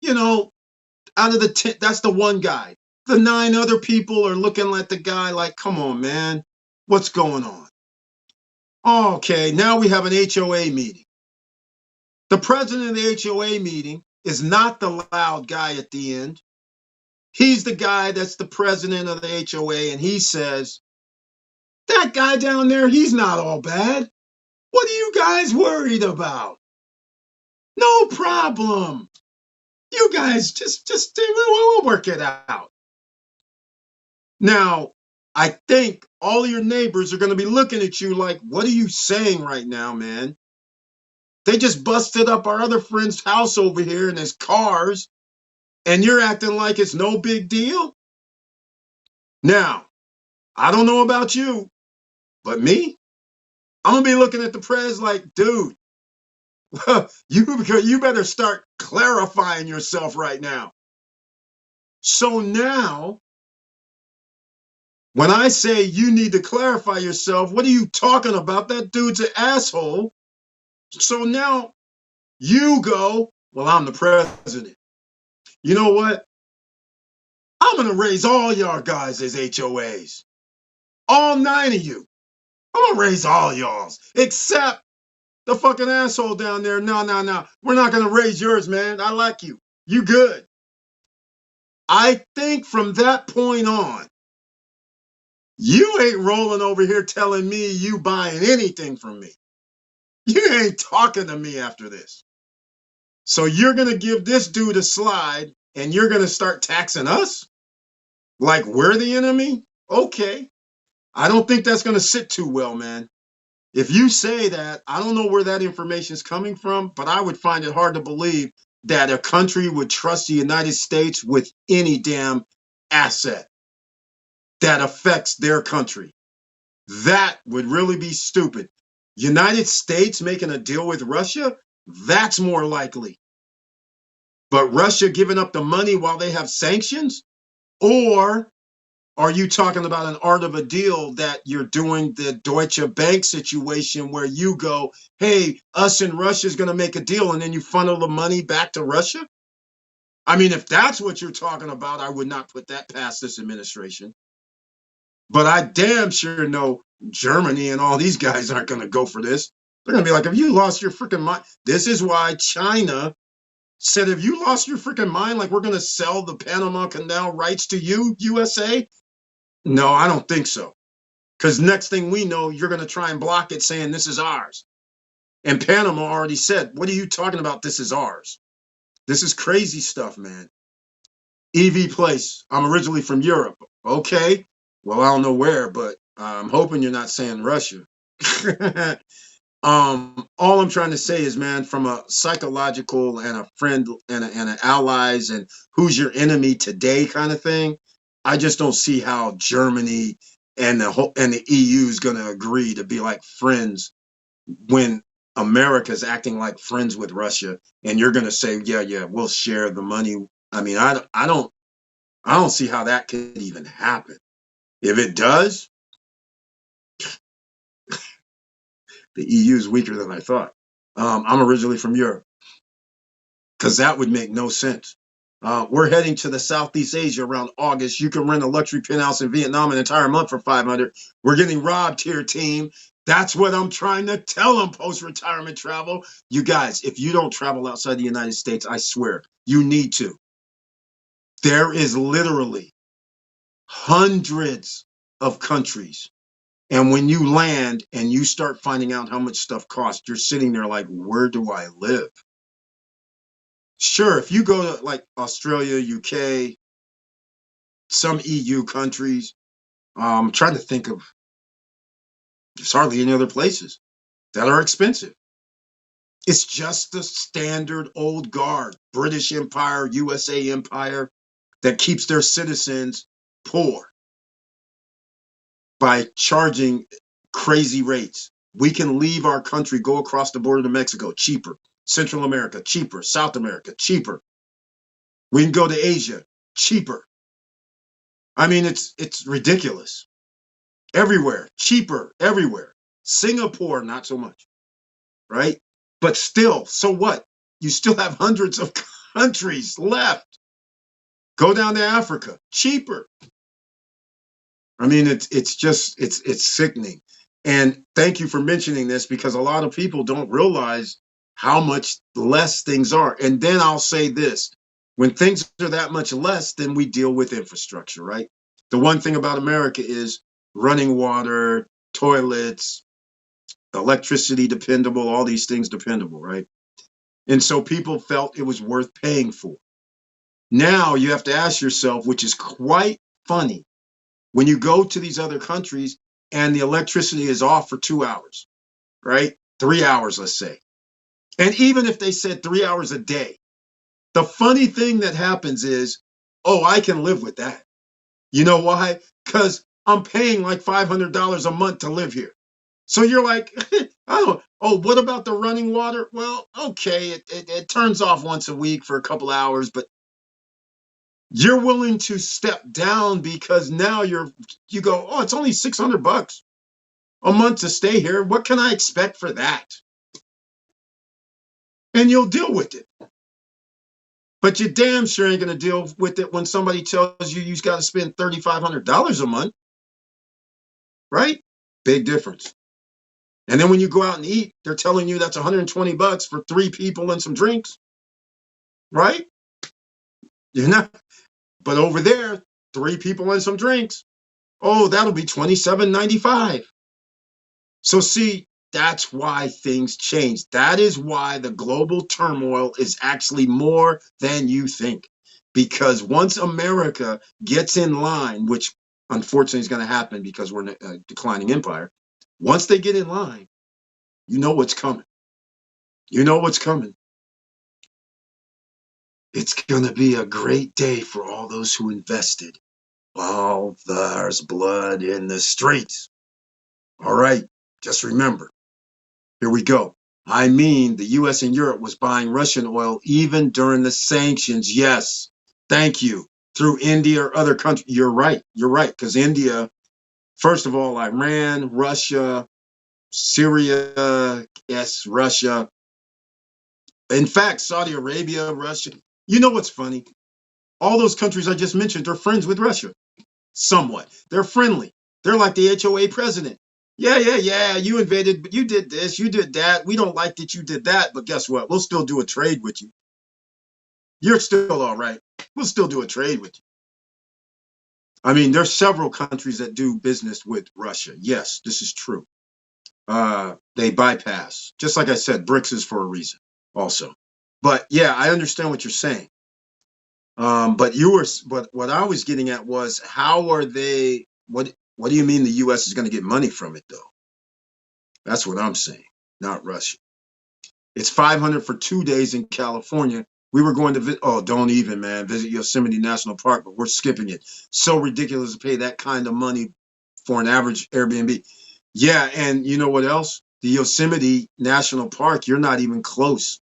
out of the 10, that's the one guy. The 9 other people are looking at the guy like, come on, man, what's going on? Okay, now we have an HOA meeting. The president of the HOA meeting is not the loud guy at the end. He's the guy that's the president of the HOA, and he says, that guy down there, he's not all bad. What are you guys worried about? No problem. You guys just we'll work it out. Now, I think all your neighbors are going to be looking at you like, what are you saying right now, man? They just busted up our other friend's house over here and his cars, and you're acting like it's no big deal? Now, I don't know about you, but me, I'm going to be looking at the press like, dude, you better start clarifying yourself right now. So now, when I say you need to clarify yourself, what are you talking about? That dude's an asshole. So now you go, well, I'm the president. You know what? I'm going to raise all y'all guys as HOAs. All 9 of you. I'm going to raise all y'all's, except the fucking asshole down there. No. We're not going to raise yours, man. I like you. You good. I think from that point on, you ain't rolling over here telling me you buying anything from me. You ain't talking to me after this. So you're going to give this dude a slide and you're going to start taxing us? Like we're the enemy? Okay. I don't think that's going to sit too well, man. If you say that, I don't know where that information is coming from, but I would find it hard to believe that a country would trust the United States with any damn asset that affects their country. That would really be stupid. United States making a deal with Russia? That's more likely. But Russia giving up the money while they have sanctions? Or are you talking about an art of a deal that you're doing the Deutsche Bank situation where you go, hey, us and Russia is going to make a deal, and then you funnel the money back to Russia? I mean, if that's what you're talking about, I would not put that past this administration. But I damn sure know Germany and all these guys aren't going to go for this. They're going to be like, have you lost your freaking mind? This is why China said, have you lost your freaking mind? Like, we're going to sell the Panama Canal rights to you, USA? No, I don't think so. Because next thing we know, you're going to try and block it saying this is ours. And Panama already said, what are you talking about? This is ours. This is crazy stuff, man. EV Place. I'm originally from Europe. Okay. Well, I don't know where, but I'm hoping you're not saying Russia. All I'm trying to say is, man, from a psychological and a friend and an allies and who's your enemy today kind of thing, I just don't see how Germany and the EU is going to agree to be like friends when America's acting like friends with Russia, and you're going to say, yeah, we'll share the money. I mean, I don't see how that could even happen. If it does, the EU is weaker than I thought. I'm originally from Europe, because that would make no sense. We're heading to the Southeast Asia around August. You can rent a luxury penthouse in Vietnam an entire month for $500. We're getting robbed here, team. That's what I'm trying to tell them, post-retirement travel. You guys, if you don't travel outside the United States, I swear, you need to. There is literally hundreds of countries. And when you land and you start finding out how much stuff costs, you're sitting there like, where do I live? Sure, if you go to like Australia, UK, some EU countries, I'm trying to think of, there's hardly any other places that are expensive. It's just the standard old guard, British Empire, USA Empire, that keeps their citizens poor by charging crazy rates. We can leave our country, go across the border to Mexico, cheaper. Central America, cheaper. South America, cheaper. We can go to Asia, cheaper. I mean, it's ridiculous. Everywhere, cheaper, everywhere. Singapore, not so much, right? But still, so what? You still have hundreds of countries left. Go down to Africa, cheaper. I mean, it's sickening. And thank you for mentioning this, because a lot of people don't realize how much less things are. And then I'll say this, when things are that much less, then we deal with infrastructure, right? The one thing about America is running water, toilets, electricity dependable, all these things dependable, right? And so people felt it was worth paying for. Now you have to ask yourself, which is quite funny, when you go to these other countries and the electricity is off for 2 hours, right? 3 hours, let's say. And even if they said 3 hours a day, the funny thing that happens is, oh, I can live with that. You know why? Because I'm paying like $500 a month to live here. So you're like, oh, what about the running water? Well, okay, it turns off once a week for a couple hours, but you're willing to step down because now you go, oh, it's only $600 a month to stay here. What can I expect for that? And you'll deal with it. But you damn sure ain't going to deal with it when somebody tells you you've got to spend $3,500 a month, right? Big difference. And then when you go out and eat, they're telling you that's $120 for 3 people and some drinks, right? You're not. But over there, 3 people and some drinks. Oh, that'll be $27.95. So see, that's why things change. That is why the global turmoil is actually more than you think. Because once America gets in line, which unfortunately is going to happen because we're a declining empire, once they get in line, you know what's coming. You know what's coming. It's going to be a great day for all those who invested while there's blood in the streets. All right, just remember. Here we go. I mean, the US and Europe was buying Russian oil even during the sanctions. Yes, thank you. Through India or other countries. You're right. You're right. Because India, first of all, Iran, Russia, Syria, yes, Russia. In fact, Saudi Arabia, Russia. You know what's funny? All those countries I just mentioned are friends with Russia. Somewhat. They're friendly. They're like the HOA president. Yeah, yeah, yeah. You invaded, but you did this, you did that. We don't like that you did that, but guess what? We'll still do a trade with you. You're still all right. We'll still do a trade with you. I mean, there's several countries that do business with Russia. Yes, this is true. They bypass. Just like I said, BRICS is for a reason also. But yeah, I understand what you're saying. But what I was getting at was how are they, what do you mean the US is going to get money from it though? That's what I'm saying, not Russia. It's 500 for 2 days in California. We were going to don't even, man, visit Yosemite National Park, but we're skipping it. So ridiculous to pay that kind of money for an average Airbnb. Yeah, and you know what else? The Yosemite National Park, you're not even close.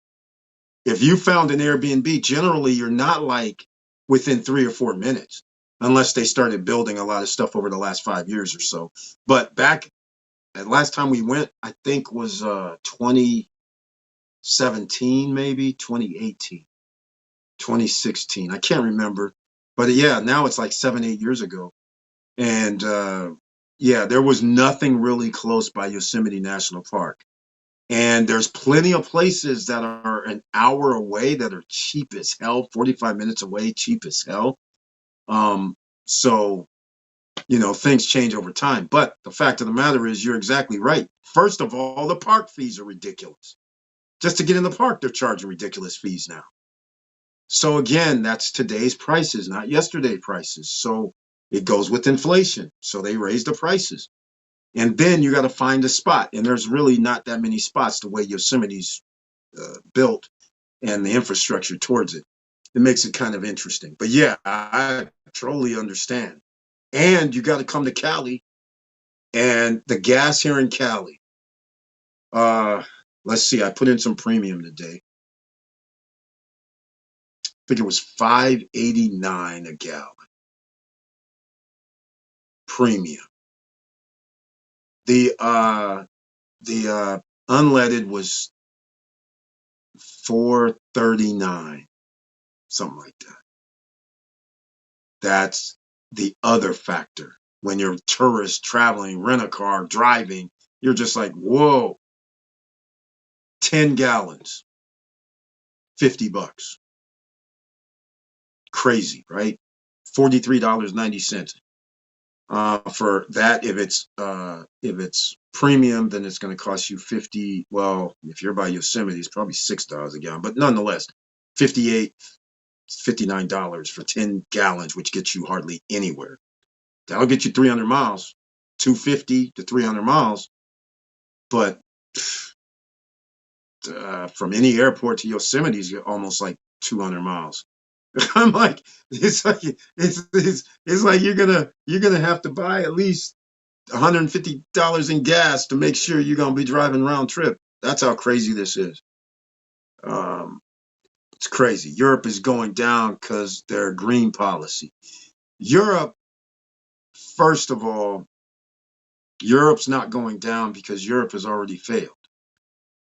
If you found an Airbnb, generally you're not like within 3 or 4 minutes, unless they started building a lot of stuff over the last 5 years or so. But back at last time we went, I think was 2017, maybe 2018, 2016. I can't remember. But yeah, now it's like 7, 8 years ago. And yeah, there was nothing really close by Yosemite National Park. And there's plenty of places that are an hour away that are cheap as hell, 45 minutes away, cheap as hell. Um, so, things change over time. But the fact of the matter is, you're exactly right. First of all, the park fees are ridiculous. Just to get in the park, they're charging ridiculous fees now. So again, that's today's prices, not yesterday prices. So it goes with inflation. So they raise the prices. And then you got to find a spot. And there's really not that many spots the way Yosemite's built and the infrastructure towards it. It makes it kind of interesting. But yeah, I totally understand. And you got to come to Cali, and the gas here in Cali. Uh, let's see. I put in some premium today. I think it was 5.89 a gallon premium. The uh the unleaded was 4.39, something like that. That's the other factor. When you're tourist traveling, rent a car, driving, you're just like, whoa, 10 gallons, $50. Crazy, right? $43.90. For that, if it's premium, then it's going to cost you 50. Well, if you're by Yosemite, it's probably $6 a gallon, but nonetheless, 58, $59 for 10 gallons, which gets you hardly anywhere. That'll get you 300 miles, 250 to 300 miles. But from any airport to Yosemite is almost like 200 miles. I'm like, it's like you're gonna have to buy at least $150 in gas to make sure you're gonna be driving round trip. That's how crazy this is. Um, it's crazy. Europe is going down because their green policy. Europe, first of all, Europe's not going down because Europe has already failed.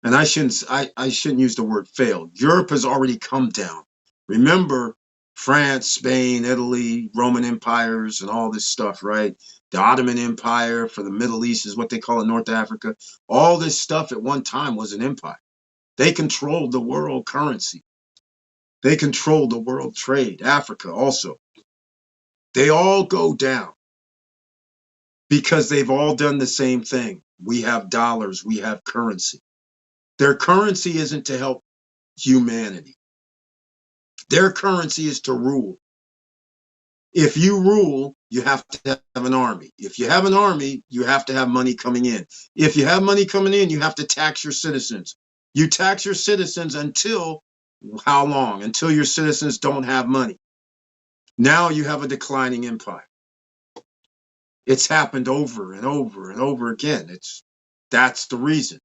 And I shouldn't use the word failed. Europe has already come down. Remember France, Spain, Italy, Roman empires, and all this stuff, right? The Ottoman Empire for the Middle East is what they call it, North Africa. All this stuff at one time was an empire. They controlled the world currency. They controlled the world trade. Africa also. They all go down because they've all done the same thing. We have dollars, we have currency. Their currency isn't to help humanity. Their currency is to rule. If you rule, you have to have an army. If you have an army, you have to have money coming in. If you have money coming in, you have to tax your citizens. You tax your citizens until how long? Until your citizens don't have money. Now you have a declining empire. It's happened over and over and over again. That's the reason.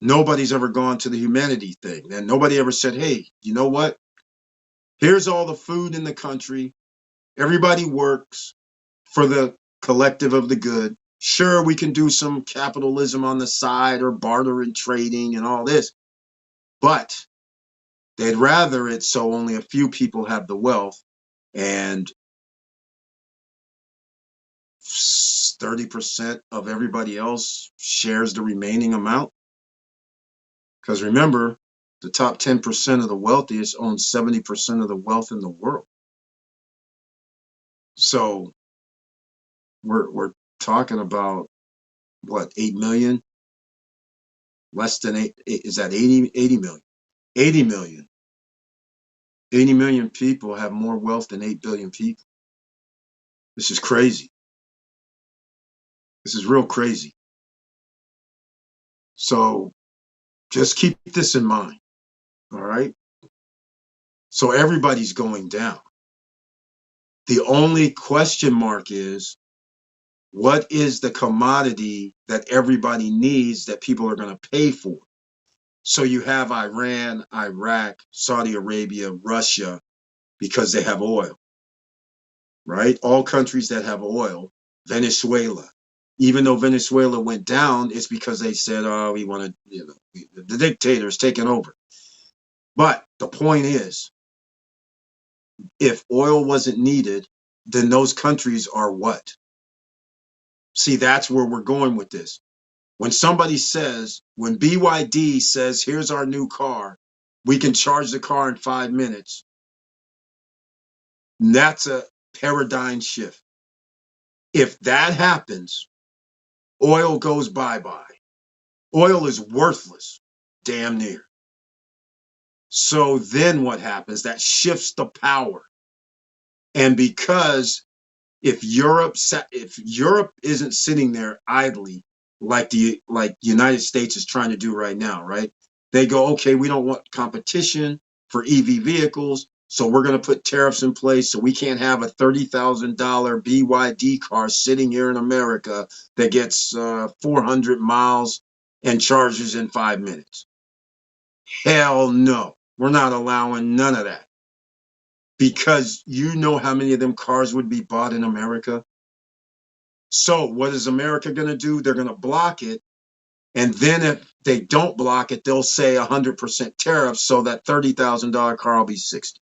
Nobody's ever gone to the humanity thing. And nobody ever said, hey, you know what? Here's all the food in the country. Everybody works for the collective of the good. Sure, we can do some capitalism on the side or barter and trading and all this, but they'd rather it so only a few people have the wealth and 30% of everybody else shares the remaining amount. Because remember, the top 10% of the wealthiest own 70% of the wealth in the world. So we're talking about what, 8 million? Less than 8, is that 80 million? 80 million. 80 million people have more wealth than 8 billion people. This is crazy. This is real crazy. So just keep this in mind. All right. So everybody's going down. The only question mark is, what is the commodity that everybody needs that people are going to pay for? So you have Iran, Iraq, Saudi Arabia, Russia, because they have oil, right? All countries that have oil. Venezuela. Even though Venezuela went down, it's because they said, oh, we want to, the dictator's taking over. But the point is, if oil wasn't needed, then those countries are what? See, that's where we're going with this. When somebody says, when BYD says, here's our new car, we can charge the car in 5 minutes, that's a paradigm shift. If that happens, oil goes bye-bye. Oil is worthless, damn near. So then what happens? That shifts the power. And because if Europe isn't sitting there idly like United States is trying to do right now, right? They go, okay, we don't want competition for EV vehicles, so we're going to put tariffs in place so we can't have a $30,000 BYD car sitting here in America that gets 400 miles and charges in 5 minutes. Hell no. We're not allowing none of that. Because you know how many of them cars would be bought in America? So what is America going to do? They're going to block it. And then if they don't block it, they'll say 100% tariff, so that $30,000 car will be 60.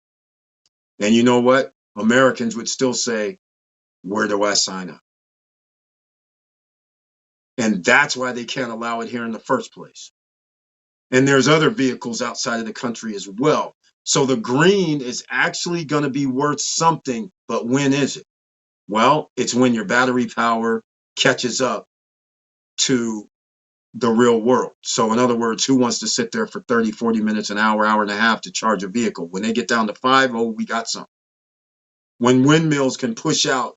And you know what? Americans would still say, where do I sign up? And that's why they can't allow it here in the first place. And there's other vehicles outside of the country as well. So the green is actually going to be worth something, but when is it? Well, it's when your battery power catches up to the real world. So in other words, who wants to sit there for 30, 40 minutes, an hour, hour and a half to charge a vehicle? When they get down to 5, oh, we got something. When windmills can push out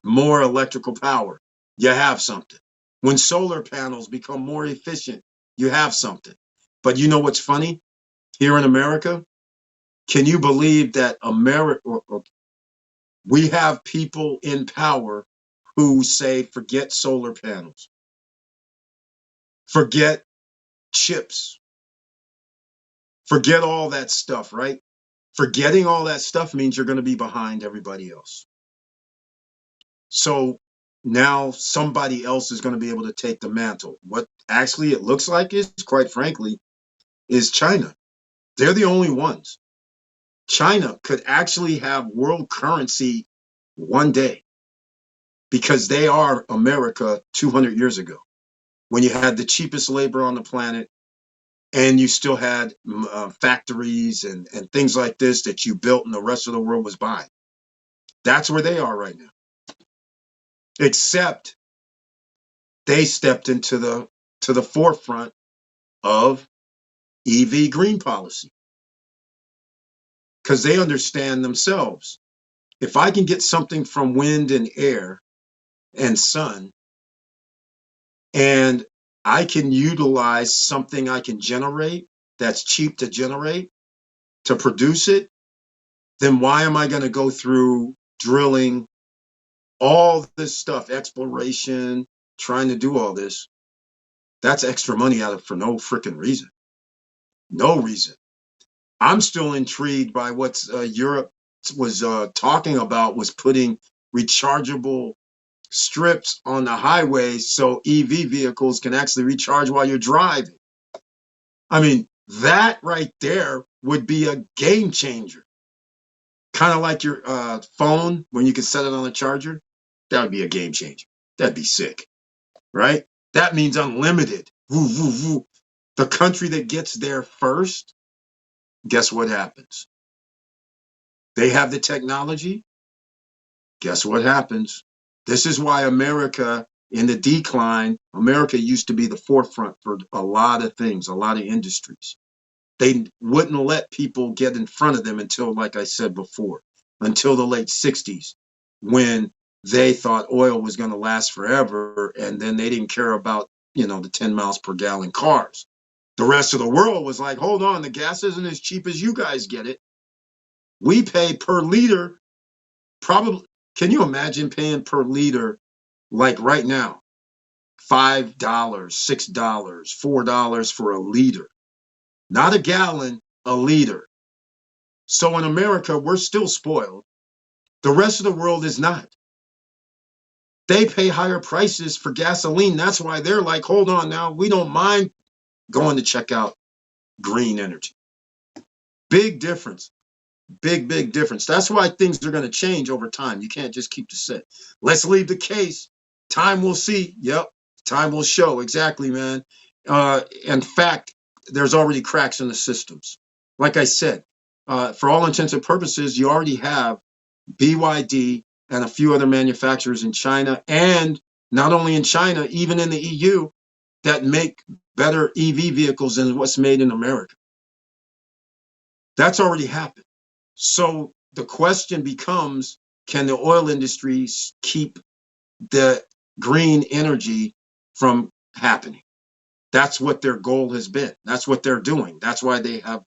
more electrical power, you have something. When solar panels become more efficient, you have something. But you know what's funny? Here in America, can you believe that we have people in power who say, forget solar panels, forget chips, forget all that stuff, right? Forgetting all that stuff means you're going to be behind everybody else. So now somebody else is going to be able to take the mantle. What actually it looks like is, quite frankly, is China. They're the only ones. China could actually have world currency one day because they are America 200 years ago, when you had the cheapest labor on the planet and you still had factories and things like this that you built and the rest of the world was buying. That's where they are right now. Except they stepped into the forefront of EV green policy because they understand themselves. If I can get something from wind and air and sun, and I can utilize something I can generate that's cheap to generate, to produce it, then why am I going to go through drilling, all this stuff, exploration, trying to do all this? That's extra money out of for no freaking reason. No reason. I'm still intrigued by what Europe was talking about, was putting rechargeable strips on the highway so EV vehicles can actually recharge while you're driving. I mean, that right there would be a game changer. Kind of like your phone when you can set it on a charger. That would be a game changer. That'd be sick, right? That means unlimited. Woo, woo, woo. The country that gets there first, guess what happens? They have the technology. Guess what happens? This is why America, in the decline, America used to be the forefront for a lot of things, a lot of industries. They wouldn't let people get in front of them until, like I said before, until the late 60s, when they thought oil was going to last forever. And then they didn't care about, the 10 miles per gallon cars. The rest of the world was like, hold on, the gas isn't as cheap as you guys get it. We pay per liter, probably. Can you imagine paying per liter like right now? $5, $6, $4 for a liter. Not a gallon, a liter. So in America, we're still spoiled. The rest of the world is not. They pay higher prices for gasoline. That's why they're like, hold on now, we don't mind going to check out green energy. Big difference. Big difference. That's why things are going to change over time. You can't just keep the same. Let's leave the case. Time will see. Yep. Time will show. Exactly, man. In fact, there's already cracks in the systems. Like I said, for all intents and purposes, you already have BYD and a few other manufacturers in China, and not only in China, even in the EU, that make better EV vehicles than what's made in America. That's already happened. So the question becomes, can the oil industry keep the green energy from happening? That's what their goal has been. That's what they're doing. That's why they have,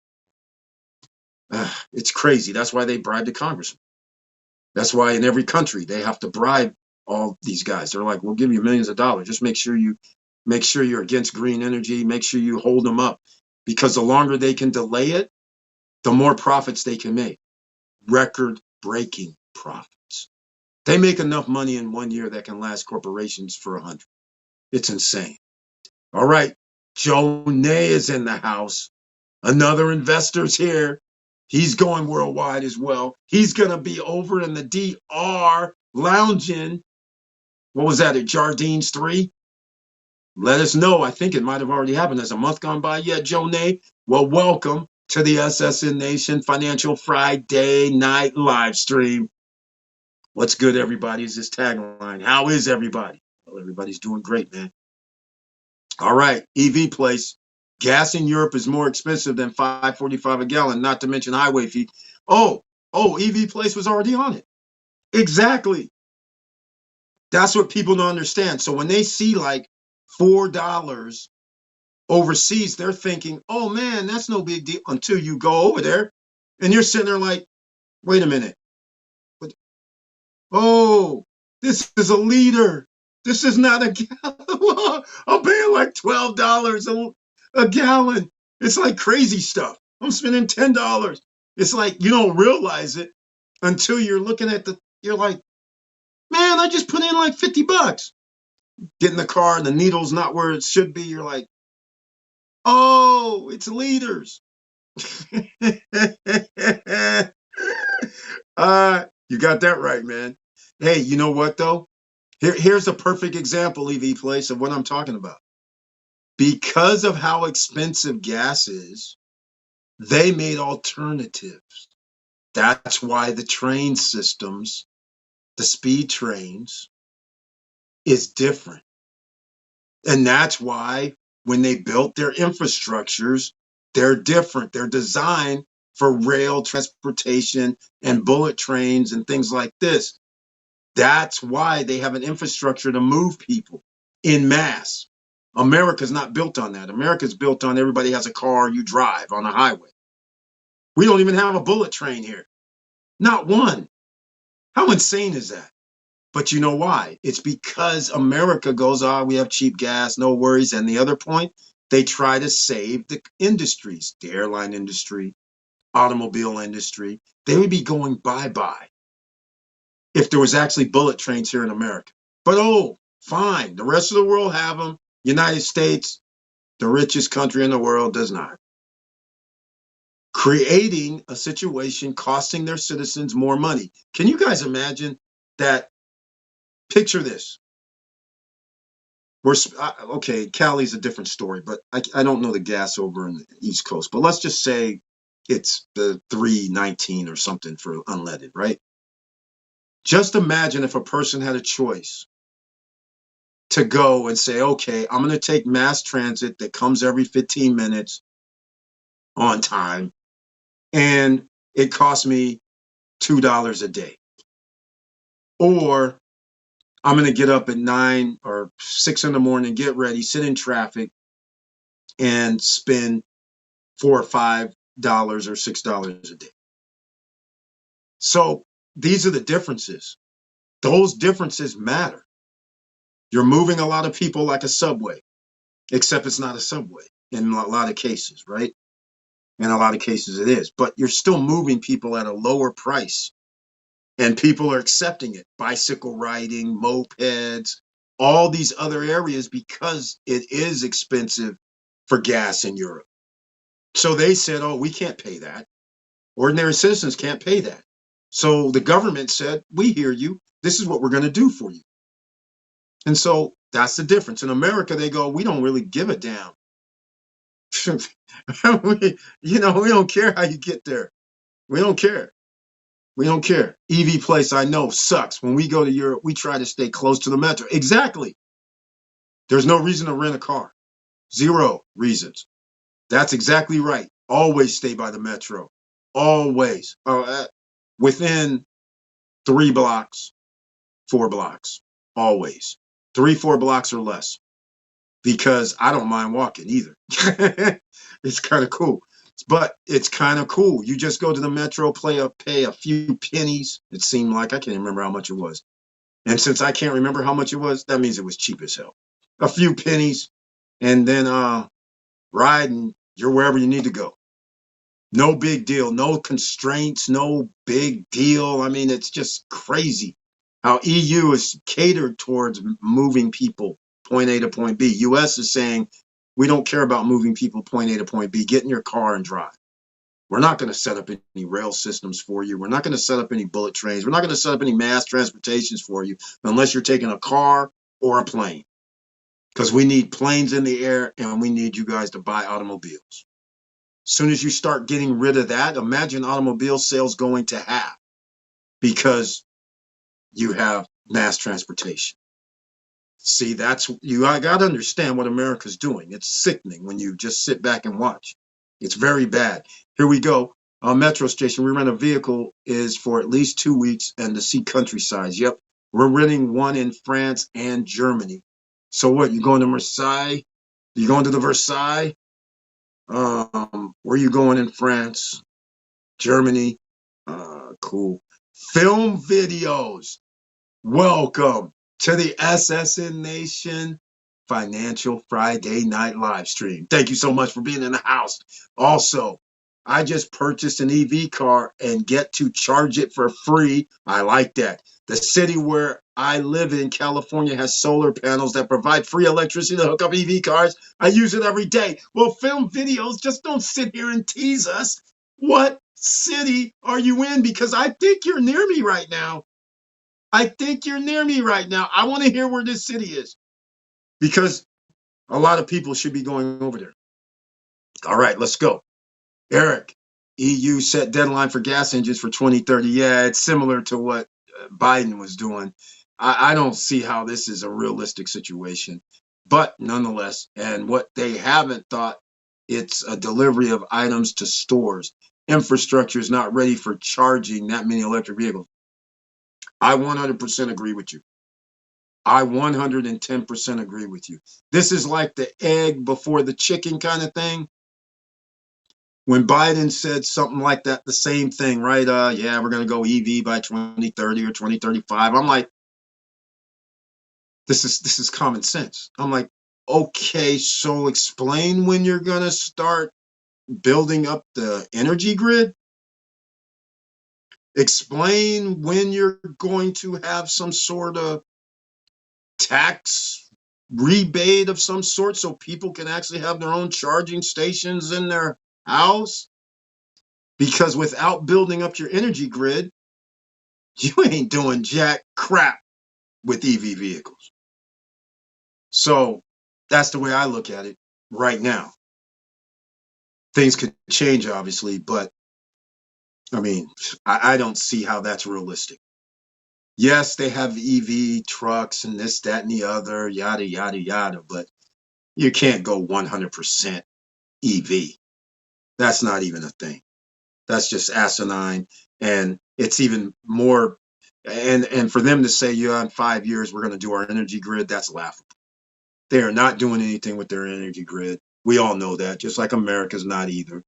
it's crazy. That's why they bribe the congressman. That's why in every country they have to bribe all these guys. They're like, we'll give you millions of dollars. Just make sure you're against green energy. Make sure you hold them up, because the longer they can delay it, the more profits they can make. Record-breaking profits. They make enough money in 1 year that can last corporations for 100. It's insane. All right, Joe Nay is in the house. Another investor's here. He's going worldwide as well. He's going to be over in the DR lounging. What was that, at Jardines 3? Let us know. I think it might have already happened. Has a month gone by yet, Joe Nay? Well, welcome to the SSN Nation Financial Friday night live stream. What's good, everybody, is this tagline. How is everybody? Well, everybody's doing great, man. All right, EV place. Gas in Europe is more expensive than $5.45 a gallon, not to mention highway fee. Oh, EV place was already on it. Exactly. That's what people don't understand. So when they see like $4 overseas, they're thinking, oh man, that's no big deal, until you go over there and you're sitting there like, wait a minute. Oh, this is a liter. This is not a gallon. I'm paying like $12 a gallon. It's like crazy stuff. I'm spending $10. It's like you don't realize it until you're looking at you're like, man, I just put in like $50. Get in the car and the needle's not where it should be. You're like, oh, it's liters. You got that right, man. Hey, you know what though? Here's a perfect example, EV Place, of what I'm talking about. Because of how expensive gas is, they made alternatives. That's why the train systems, the speed trains, is different. And that's why when they built their infrastructures, they're different. They're designed for rail transportation and bullet trains and things like this. That's why they have an infrastructure to move people in mass. America's not built on that. America's built on everybody has a car, you drive on a highway. We don't even have a bullet train here. Not one. How insane is that? But you know why? It's because America goes, we have cheap gas, no worries. And the other point, they try to save the industries, the airline industry, automobile industry. They would be going bye-bye if there was actually bullet trains here in America. But fine. The rest of the world have them. United States, the richest country in the world, does not. Creating a situation costing their citizens more money. Can you guys imagine that Picture this. Okay, Cali's a different story, but I don't know the gas over in the East Coast. But let's just say it's the 3.19 or something for unleaded, right? Just imagine if a person had a choice to go and say, okay, I'm going to take mass transit that comes every 15 minutes on time, and it costs me $2 a day. Or I'm going to get up at 9 or 6 in the morning, get ready, sit in traffic, and spend $4 or $5 or $6 a day. So these are the differences. Those differences matter. You're moving a lot of people like a subway, except it's not a subway in a lot of cases, right? In a lot of cases it is, but you're still moving people at a lower price, and people are accepting it. Bicycle riding, mopeds, all these other areas, because it is expensive for gas in Europe. So they said, oh, we can't pay that. Ordinary citizens can't pay that. So the government said, we hear you. This is what we're going to do for you. And so that's the difference. In America, they go, we don't really give a damn. we don't care how you get there. We don't care. We don't care. EV place, I know, sucks. When we go to Europe, we try to stay close to the metro. Exactly. There's no reason to rent a car. Zero reasons. That's exactly right. Always stay by the metro. Always. Within 3 blocks, 4 blocks. Always. 3, 4 blocks or less. Because I don't mind walking either. It's kind of cool. But it's kind of cool. You just go to the metro, pay a few pennies. It seemed like, I can't remember how much it was. And since I can't remember how much it was, that means it was cheap as hell. A few pennies, and then ride, and you're wherever you need to go. No big deal. No constraints. No big deal. I mean, it's just crazy how EU is catered towards moving people point A to point B. US is saying, we don't care about moving people point A to point B. Get in your car and drive. We're not going to set up any rail systems for you. We're not going to set up any bullet trains. We're not going to set up any mass transportations for you unless you're taking a car or a plane. Because we need planes in the air, and we need you guys to buy automobiles. As soon as you start getting rid of that, imagine automobile sales going to half because you have mass transportation. See, I got to understand what America's doing. It's sickening when you just sit back and watch. It's very bad. Here we go. Metro station, we rent a vehicle is for at least 2 weeks and to see countryside. Yep. We're renting one in France and Germany. So what, you going to Marseille? You going to the Versailles? Where are you going in France? Germany? Cool. Film videos. Welcome to the SSN Nation Financial Friday Night Live Stream. Thank you so much for being in the house. Also, I just purchased an EV car and get to charge it for free. I like that. The city where I live in, California, has solar panels that provide free electricity to hook up EV cars. I use it every day. Well, film videos, just don't sit here and tease us. What city are you in? Because I think you're near me right now. I think you're near me right now. I want to hear where this city is because a lot of people should be going over there. All right, let's go. Eric, EU set deadline for gas engines for 2030. Yeah, it's similar to what Biden was doing. I don't see how this is a realistic situation, but nonetheless, and what they haven't thought, it's a delivery of items to stores. Infrastructure is not ready for charging that many electric vehicles. I 100% agree with you. I 110% agree with you. This is like the egg before the chicken kind of thing. When Biden said something like that, the same thing, right? Yeah, we're going to go EV by 2030 or 2035. I'm like, this is common sense. I'm like, okay, so explain when you're going to start building up the energy grid. Explain when you're going to have some sort of tax rebate of some sort so people can actually have their own charging stations in their house. Because without building up your energy grid, you ain't doing jack crap. with EV vehicles. So that's the way I look at it right now. Things could change, obviously, but I mean, I don't see how that's realistic. Yes, they have EV trucks and this, that, and the other, yada, yada, yada, but you can't go 100% EV. That's not even a thing. That's just asinine. And it's even more, and for them to say, yeah, in 5 years, we're going to do our energy grid, that's laughable. They are not doing anything with their energy grid. We all know that, just like America's not either.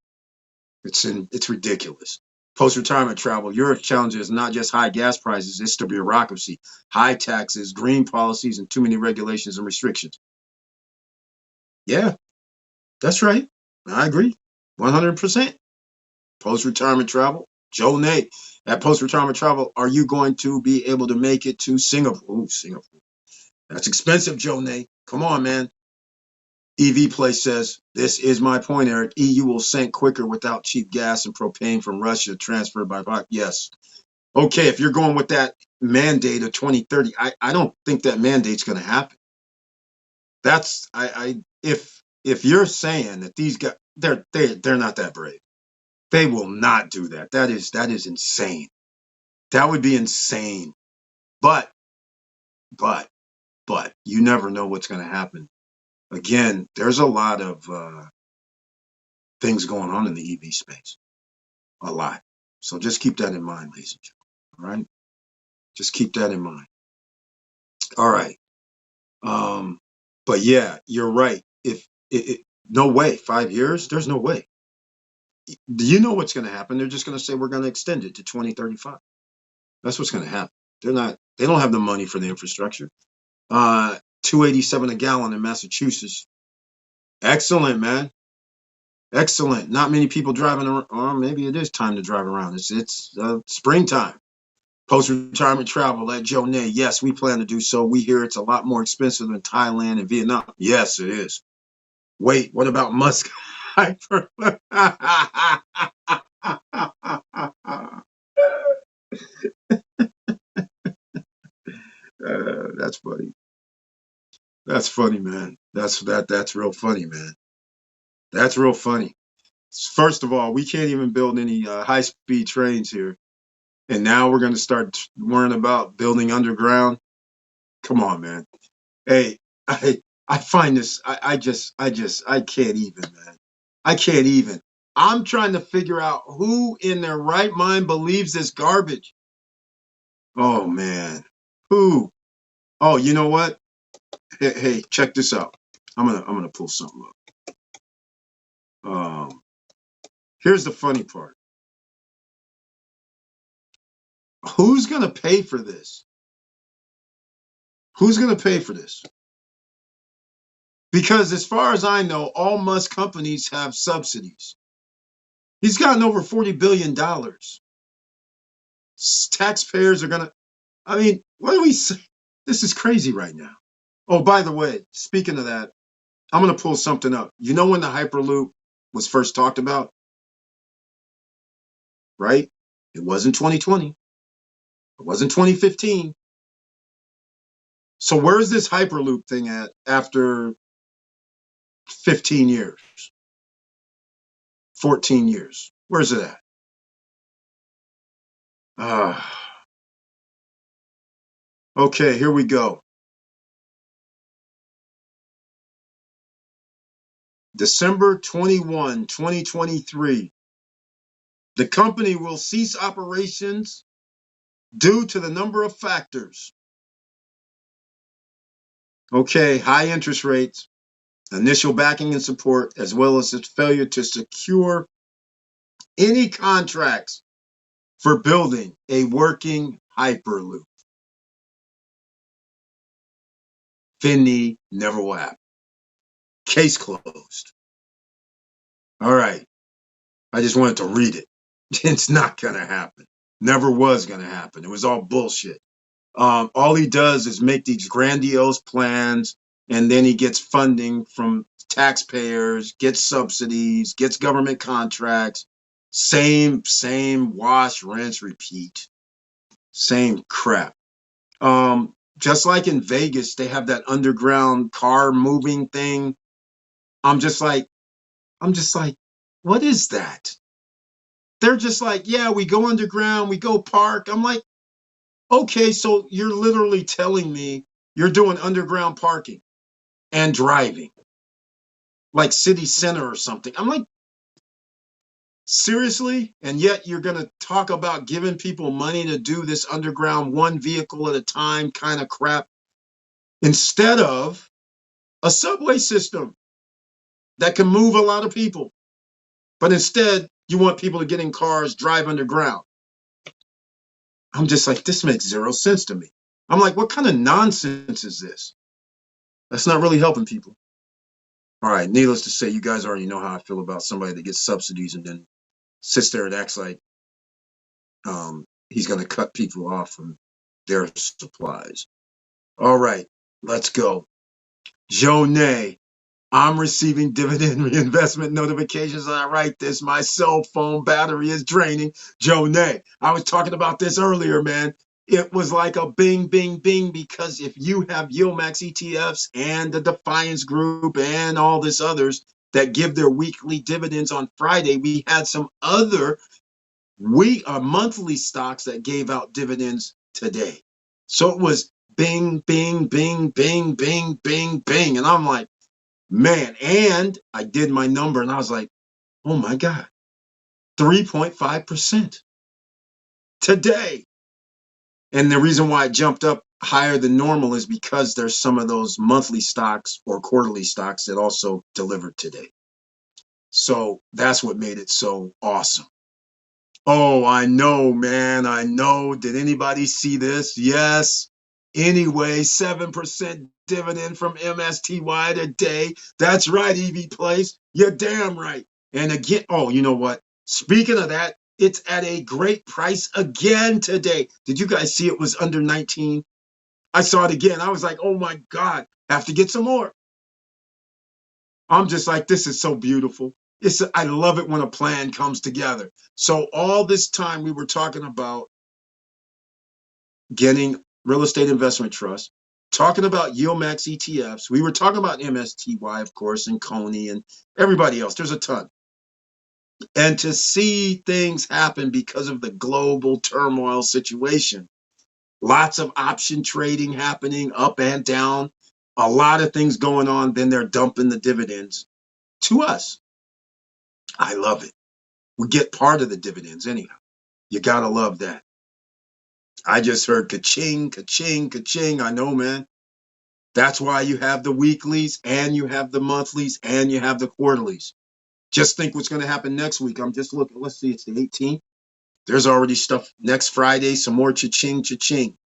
It's ridiculous. Post-retirement travel, Europe's challenge is not just high gas prices, it's the bureaucracy, high taxes, green policies, and too many regulations and restrictions. Yeah, that's right. I agree. 100%. Post-retirement travel. Joe Nate, at post-retirement travel, are you going to be able to make it to Singapore? Ooh, Singapore. That's expensive, Joe Nate. Come on, man. EV Place says, this is my point, Eric. EU will sink quicker without cheap gas and propane from Russia transferred by pipe. Yes. Okay, if you're going with that mandate of 2030, I don't think that mandate's going to happen. That's if you're saying that these guys they're not that brave. They will not do that. That is insane. That would be insane. But but you never know what's going to happen. Again, there's a lot of things going on in the EV space. A lot. So just keep that in mind, ladies and gentlemen. All right? Just keep that in mind. All right. But yeah, you're right. If no way, 5 years, there's no way. Do you know what's going to happen? They're just going to say we're going to extend it to 2035. That's what's going to happen. They don't have the money for the infrastructure. 287 a gallon in Massachusetts. Excellent, man. Excellent. Not many people driving around, or maybe it is time to drive around. It's springtime. Post-retirement travel at Joe Nay. Yes, we plan to do so. We hear it's a lot more expensive than Thailand and Vietnam. Yes, it is. Wait, what about Musk? That's funny. That's funny, man. That's real funny, man. That's real funny. First of all, we can't even build any high-speed trains here, and now we're going to start worrying about building underground. Come on, man. Hey, I find this. I can't even, man. I can't even. I'm trying to figure out who in their right mind believes this garbage. Oh man, who? Oh, you know what? Hey, check this out. I'm gonna pull something up. Here's the funny part. Who's gonna pay for this? Who's gonna pay for this? Because as far as I know, all Musk companies have subsidies. He's gotten over $40 billion. Taxpayers are gonna. I mean, what do we say? This is crazy right now. Oh, by the way, speaking of that, I'm gonna pull something up. You know when the Hyperloop was first talked about, right? It wasn't 2020. It wasn't 2015. So where's this Hyperloop thing at after 15 years, 14 years? Where's it at? Okay, here we go. December 21, 2023. The company will cease operations due to the number of factors. Okay, high interest rates, initial backing and support, as well as its failure to secure any contracts for building a working Hyperloop. Finny never will happen. Case closed. All right. I just wanted to read it. It's not going to happen. Never was going to happen. It was all bullshit. All he does is make these grandiose plans, and then he gets funding from taxpayers, gets subsidies, gets government contracts. Same wash, rinse, repeat. Same crap. just like in Vegas, they have that underground car moving thing. I'm just like, I'm just like, what is that? They're just like, yeah, we go underground, we go park. I'm like, okay, so you're literally telling me you're doing underground parking and driving, like city center or something. I'm like, seriously? And yet you're going to talk about giving people money to do this underground one vehicle at a time kind of crap instead of a subway system that can move a lot of people. But instead, you want people to get in cars, drive underground. I'm just like, this makes zero sense to me. I'm like, what kind of nonsense is this? That's not really helping people. All right, needless to say, you guys already know how I feel about somebody that gets subsidies and then sits there and acts like he's going to cut people off from their supplies. All right, let's go. Jonay, I'm receiving dividend reinvestment notifications and I write this. My cell phone battery is draining. Jonay, I was talking about this earlier, man. It was like a bing, bing, bing, because if you have Yilmax ETFs and the Defiance Group and all this others that give their weekly dividends on Friday, we had some other monthly stocks that gave out dividends today. So it was bing, bing, bing, bing, bing, bing, bing. And I'm like, man, and I did my number and I was like, oh my God, 3.5% today. And the reason why it jumped up higher than normal is because there's some of those monthly stocks or quarterly stocks that also delivered today. So that's what made it so awesome. Oh, I know, man. I know. Did anybody see this? Yes. Anyway, 7% dividend from MSTY today. That's right, EV Place. You're damn right. And again, oh, you know what? Speaking of that, it's at a great price again today. Did you guys see it was under 19? I saw it again. I was like, oh my God, have to get some more. I'm just like, this is so beautiful. I love it when a plan comes together. So all this time we were talking about getting real estate investment trust, talking about Yilmax ETFs. We were talking about MSTY, of course, and Coney and everybody else. There's a ton. And to see things happen because of the global turmoil situation, lots of option trading happening up and down, a lot of things going on. Then they're dumping the dividends to us. I love it. We get part of the dividends anyhow. You gotta love that. I just heard ka-ching, ka-ching, ka-ching. I know, man. That's why you have the weeklies and you have the monthlies and you have the quarterlies. Just think what's going to happen next week. I'm just looking. Let's see. It's the 18th. There's already stuff next Friday. Some more cha-ching, cha-ching.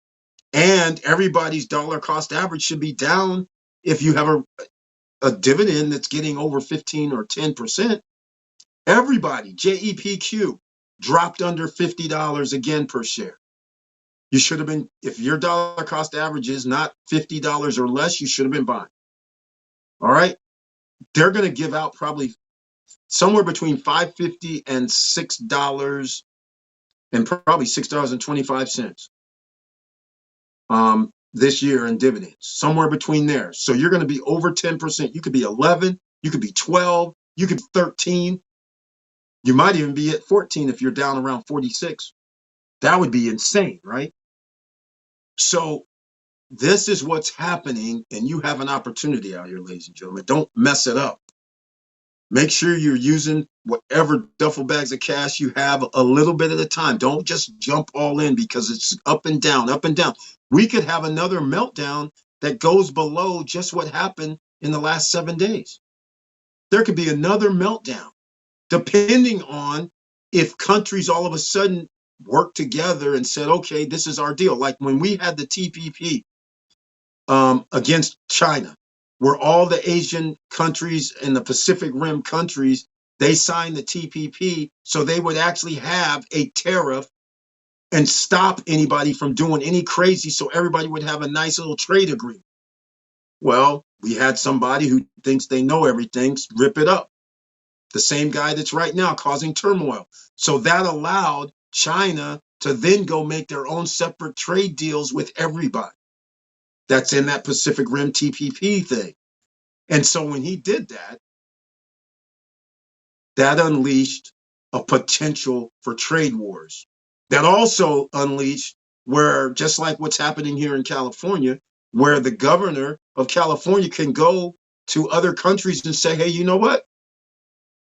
And everybody's dollar cost average should be down if you have a dividend that's getting over 15 or 10%. Everybody, JEPQ, dropped under $50 again per share. You should have been, if your dollar cost average is not $50 or less, you should have been buying. All right. They're going to give out probably somewhere between $5.50 and $6 and probably $6.25 this year in dividends, somewhere between there. So you're going to be over 10%. You could be 11, you could be 12, you could be 13. You might even be at 14 if you're down around 46. That would be insane, right? So this is what's happening, and you have an opportunity out here, ladies and gentlemen. Don't mess it up. Make sure you're using whatever duffel bags of cash you have a little bit at a time. Don't just jump all in because it's up and down, up and down. We could have another meltdown that goes below just what happened in the last 7 days. There could be another meltdown, depending on if countries all of a sudden work together and said, okay, this is our deal. Like when we had the TPP against China, where all the Asian countries and the Pacific Rim countries, they signed the TPP so they would actually have a tariff and stop anybody from doing any crazy so everybody would have a nice little trade agreement. Well, we had somebody who thinks they know everything rip it up. The same guy that's right now causing turmoil. So that allowed China to then go make their own separate trade deals with everybody. that's in that Pacific Rim TPP thing. And so when he did that, that unleashed a potential for trade wars. That also unleashed where, just like what's happening here in California, where the governor of California can go to other countries and say, hey, you know what?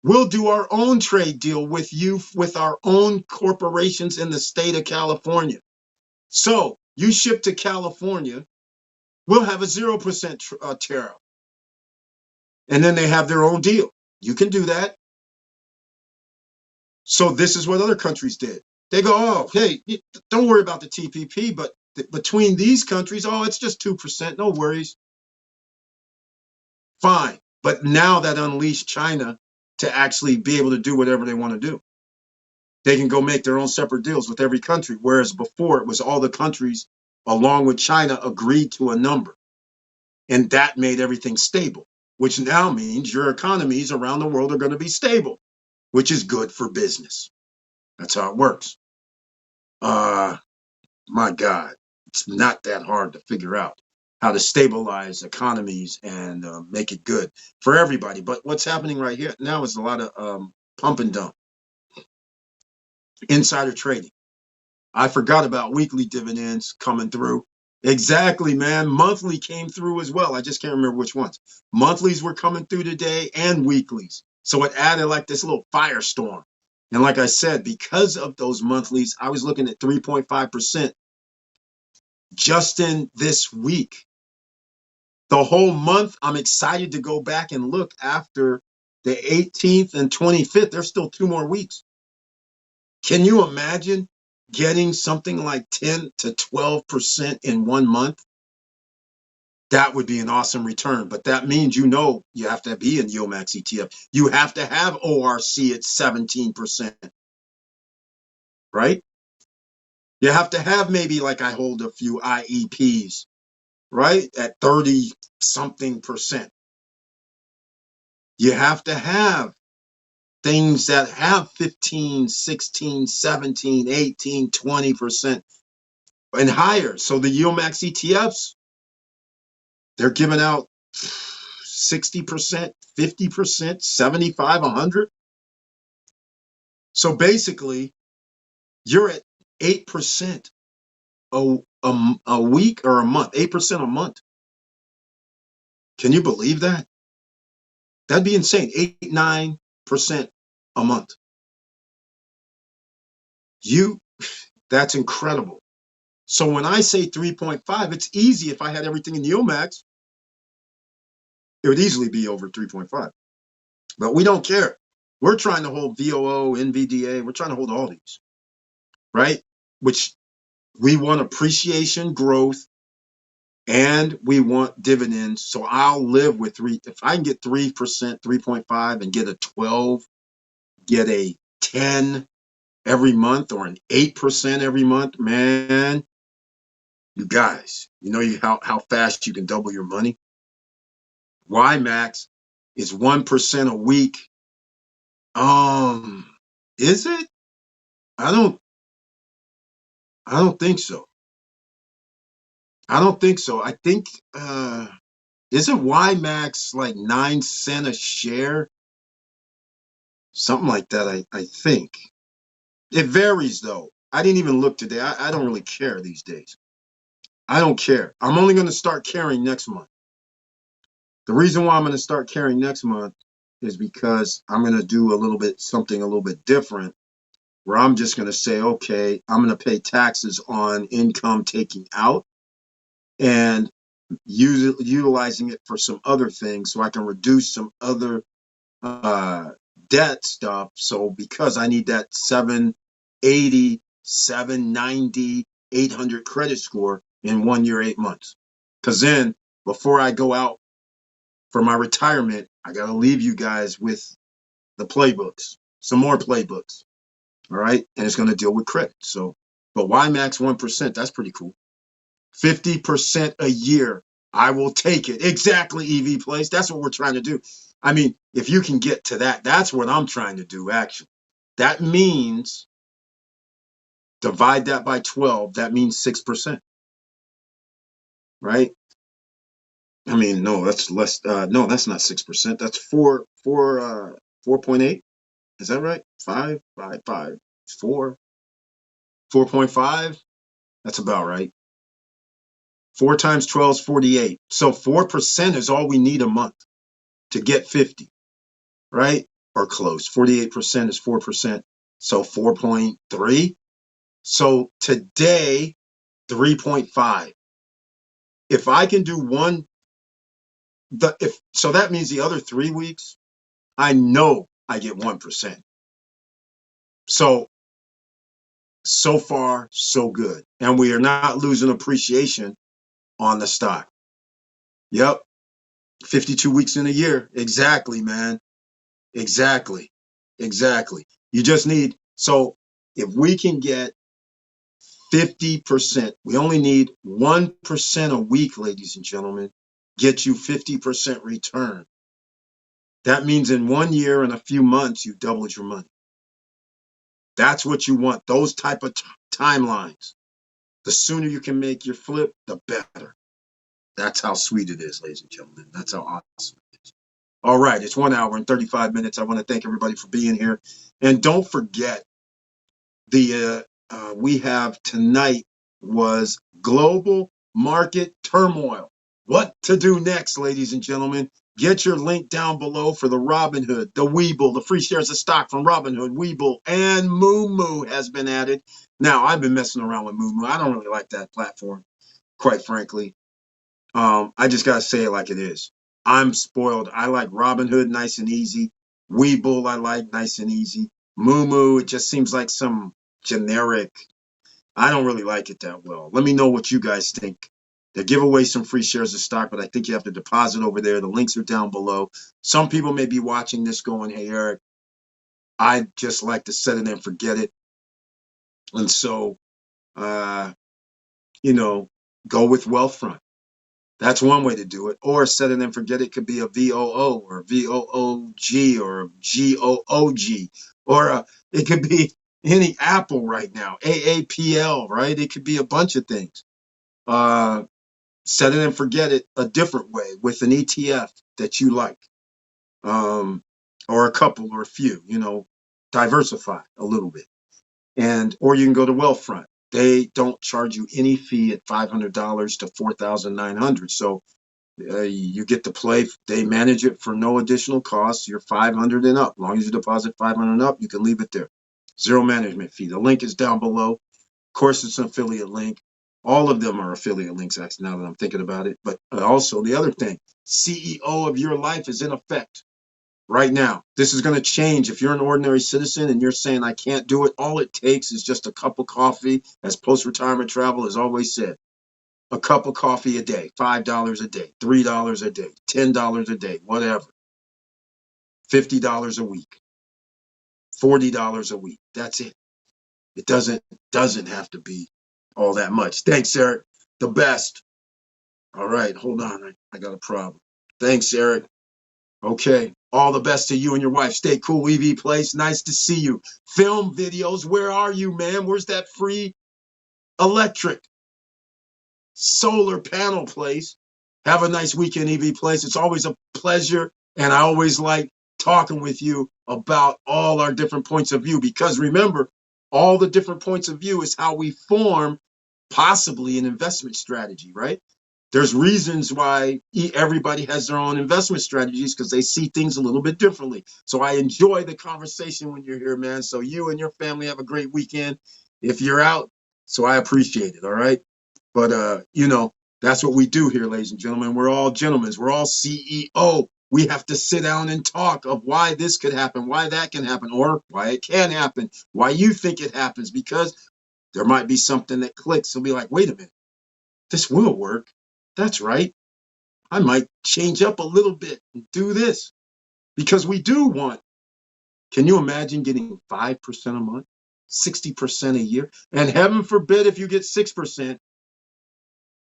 We'll do our own trade deal with you, with our own corporations in the state of California. So you ship to California, we'll have a 0% tariff. And then they have their own deal. You can do that. So this is what other countries did. They go, oh, hey, don't worry about the TPP, but between these countries, oh, it's just 2%. No worries. Fine. But now that unleashed China to actually be able to do whatever they want to do. They can go make their own separate deals with every country, whereas before it was all the countries, along with China, agreed to a number. And that made everything stable, which now means your economies around the world are going to be stable, which is good for business. That's how it works. My God, it's not that hard to figure out how to stabilize economies and make it good for everybody. But what's happening right here now is a lot of pump and dump, insider trading. I forgot about weekly dividends coming through. Exactly, man. Monthly came through as well. I just can't remember which ones. Monthlies were coming through today and weeklies. So it added like this little firestorm. And like I said, because of those monthlies, I was looking at 3.5% just in this week. The whole month, I'm excited to go back and look after the 18th and 25th. There's still 2 more weeks. Can you imagine getting something like 10 to 12% in 1 month? That would be an awesome return. But that means, you have to be in YOMAX ETF. You have to have ORC at 17%, right? You have to have maybe, like I hold a few IEPs, right? At 30 something percent. You have to have things that have 15, 16, 17, 18, 20% and higher. So the YOMAX ETFs, they're giving out 60%, 50%, 75, 100. So basically, you're at 8% a week or a month, 8% a month. Can you believe that? That'd be insane. 8, 9% a month. That's incredible. So when I say 3.5, it's easy. If I had everything in YOMAX, it would easily be over 3.5. But we don't care. We're trying to hold VOO, NVDA. We're trying to hold all these, right? Which we want appreciation, growth, and we want dividends. So I'll live with 3. If I can get 3%, 3.5, and get a 12, get a 10 every month, or an 8% every month, man, you guys, how fast you can double your money? YMAX is 1% a week. Is it? I don't think so. I don't think so. I think isn't YMAX like 9 cents a share? Something like that, I think. It varies though. I didn't even look today. I don't really care these days. I don't care. I'm only going to start caring next month. The reason why I'm going to start caring next month is because I'm going to do something a little bit different, where I'm just going to say, okay, I'm going to pay taxes on income taking out and utilizing it for some other things, so I can reduce some other debt stuff. So because I need that 780, 790, 800 credit score in 1 year, 8 months. Because then before I go out for my retirement, I got to leave you guys with the playbooks, some more playbooks. All right. And it's going to deal with credit. So, but YMAX 1%, that's pretty cool. 50% a year. I will take it. Exactly, EV Place. That's what we're trying to do. I mean, if you can get to that, that's what I'm trying to do, actually. That means divide that by 12. That means 6%. Right? I mean, no, that's less. No, that's not 6%. That's 4.8. Is that right? 4, 4.5. That's about right. 4 times 12 is 48. So 4% is all we need a month to get 50, right? Or close. 48% is 4%. So 4.3. So today, 3.5. If I can do one, if so, that means the other 3 weeks, I know I get 1%. So far, so good. And we are not losing appreciation on the stock. Yep. 52 weeks in a year. Exactly, man. Exactly. Exactly. You just need, so if we can get 50%, we only need 1% a week, ladies and gentlemen, get you 50% return. That means in 1 year and a few months, you doubled your money. That's what you want, those type of timelines. The sooner you can make your flip, the better. That's how sweet it is, ladies and gentlemen. That's how awesome it is. All right, it's 1 hour and 35 minutes. I want to thank everybody for being here. And don't forget, the we have tonight was global market turmoil. What to do next, ladies and gentlemen? Get your link down below for the Robinhood, the Webull, the free shares of stock from Robinhood, Webull, and Moomoo has been added. Now, I've been messing around with Moomoo. I don't really like that platform, quite frankly. I just gotta say it like it is. I'm spoiled. I like Robinhood, nice and easy. Webull, I like nice and easy. Moomoo, it just seems like some generic. I don't really like it that well. Let me know what you guys think. They give away some free shares of stock, but I think you have to deposit over there. The links are down below. Some people may be watching this going, hey, Eric, I just like to set it and forget it. And so, uh, you know, go with Wealthfront. That's one way to do it. Or set it and forget it could be a VOO or VOOG or GOOG. Or it could be any Apple right now, AAPL, right? It could be a bunch of things. Set it and forget it a different way with an ETF that you like, or a couple or a few, diversify a little bit. Or you can go to Wealthfront. They don't charge you any fee at $500 to $4,900. So you get to play. They manage it for no additional cost. You're 500 and up. As long as you deposit 500 and up, you can leave it there. Zero management fee. The link is down below. Of course, it's an affiliate link. All of them are affiliate links, actually, now that I'm thinking about it. But also, the other thing, CEO of your life is in effect right now. This is going to change. If you're an ordinary citizen and you're saying, I can't do it, all it takes is just a cup of coffee, as post-retirement travel has always said. A cup of coffee a day, $5 a day, $3 a day, $10 a day, whatever. $50 a week, $40 a week. That's it. It doesn't have to be all that much. Thanks, Eric. The best. All right, hold on. I got a problem. Thanks, Eric. Okay. All the best to you and your wife. Stay cool, EV Place. Nice to see you. Film videos. Where are you, man? Where's that free electric solar panel place? Have a nice weekend, EV Place. It's always a pleasure, and I always like talking with you about all our different points of view, because remember, all the different points of view is how we form possibly an investment strategy, right? There's reasons why everybody has their own investment strategies, because they see things a little bit differently. So I enjoy the conversation when you're here, man. So you and your family have a great weekend if you're out. So I appreciate it. All right. But, that's what we do here, ladies and gentlemen. We're all gentlemen. We're all CEO. We have to sit down and talk of why this could happen, why that can happen, or why it can happen, why you think it happens, because there might be something that clicks. You'll be like, wait a minute, this will work. That's right. I might change up a little bit and do this, because we do want. Can you imagine getting 5% a month, 60% a year? And heaven forbid if you get 6%.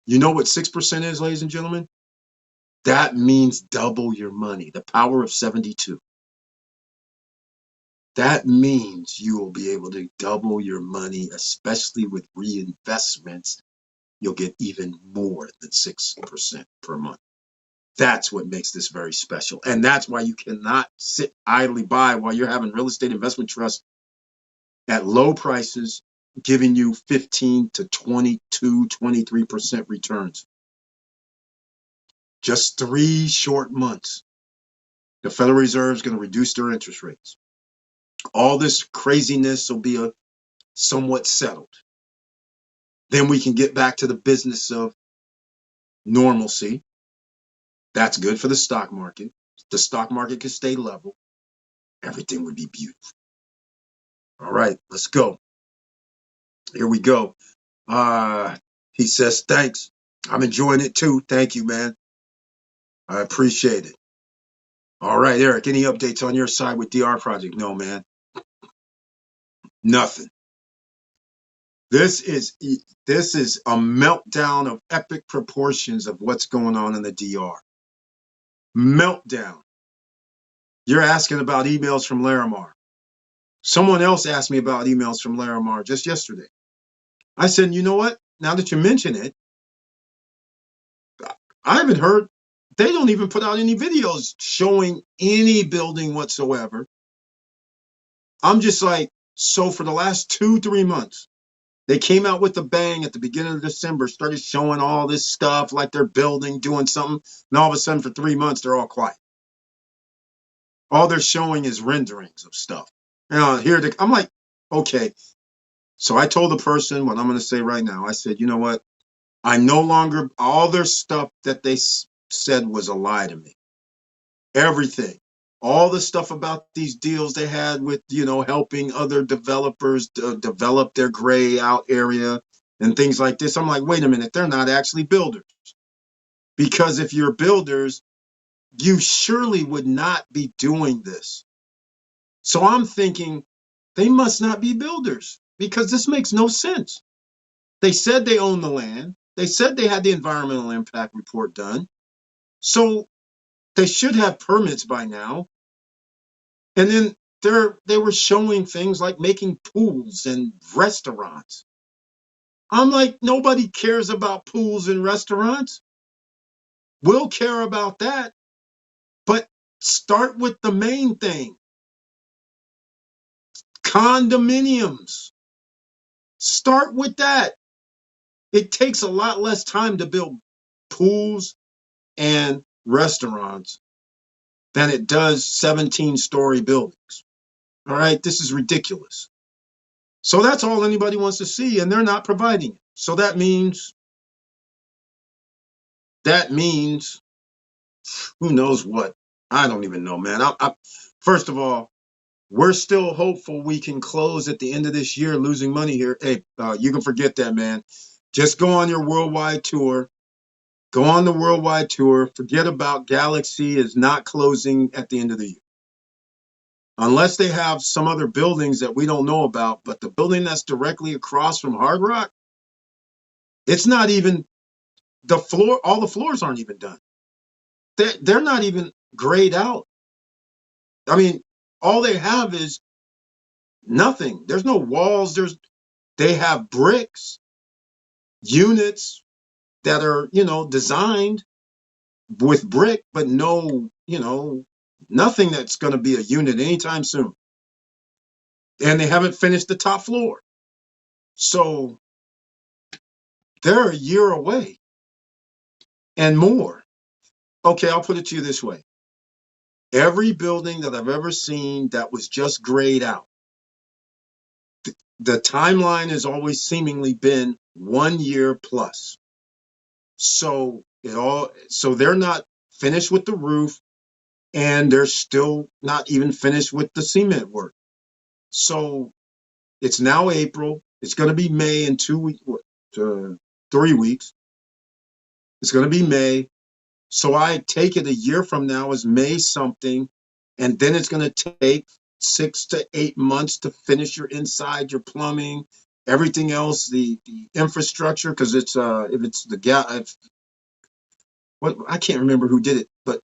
You know what 6% is, ladies and gentlemen? That means double your money, the power of 72. That means you will be able to double your money, especially with reinvestments. You'll get even more than 6% per month. That's what makes this very special. And that's why you cannot sit idly by while you're having real estate investment trusts at low prices giving you 15 to 22, 23% returns. Just 3 short months. The Federal Reserve is going to reduce their interest rates. All this craziness will be somewhat settled. Then we can get back to the business of normalcy. That's good for the stock market. The stock market can stay level. Everything would be beautiful. All right, let's go. Here we go. He says, thanks. I'm enjoying it too. Thank you, man. I appreciate it. All right, Eric, any updates on your side with DR Project? No, man. Nothing. This is a meltdown of epic proportions of what's going on in the DR. Meltdown. You're asking about emails from Larimar. Someone else asked me about emails from Larimar just yesterday. I said, you know what? Now that you mention it, I haven't heard, they don't even put out any videos showing any building whatsoever. I'm just like, so for the last 2-3 months, they came out with a bang at the beginning of December, started showing all this stuff like they're building, doing something. And all of a sudden for 3 months, they're all quiet. All they're showing is renderings of stuff. I'm like, okay. So I told the person what I'm going to say right now. I said, you know what? I no longer, all their stuff that they said was a lie to me. Everything. All the stuff about these deals they had with, helping other developers develop their gray out area and things like this. I'm like, wait a minute, they're not actually builders. Because if you're builders, you surely would not be doing this. So I'm thinking they must not be builders because this makes no sense. They said they own the land. They said they had the environmental impact report done. So they should have permits by now. And then they were showing things like making pools and restaurants. I'm like, nobody cares about pools and restaurants. We'll care about that. But start with the main thing. Condominiums. Start with that. It takes a lot less time to build pools and restaurants than it does 17-story buildings. All right, this is ridiculous. So that's all anybody wants to see, and they're not providing it. So that means who knows what? I don't even know, man. First of all, we're still hopeful we can close at the end of this year losing money here. Hey, you can forget that, man. Just go on your worldwide tour. Go on the worldwide tour. Forget about Galaxy is not closing at the end of the year. Unless they have some other buildings that we don't know about, but the building that's directly across from Hard Rock, it's not even the floor. All the floors aren't even done. They're not even grayed out. I mean, all they have is nothing. There's no walls. They have bricks, units that are, designed with brick, but no, nothing that's going to be a unit anytime soon. And they haven't finished the top floor. So they're a year away and more. Okay, I'll put it to you this way. Every building that I've ever seen that was just grayed out, the timeline has always seemingly been 1 year plus. So they're not finished with the roof, and they're still not even finished with the cement work. So it's now April. It's going to be May in 2 weeks, 3 weeks. It's going to be May. So I take it a year from now is May something, and then it's going to take 6 to 8 months to finish your inside, your plumbing, everything else, the infrastructure, because it's if it's the gas, what I can't remember who did it, but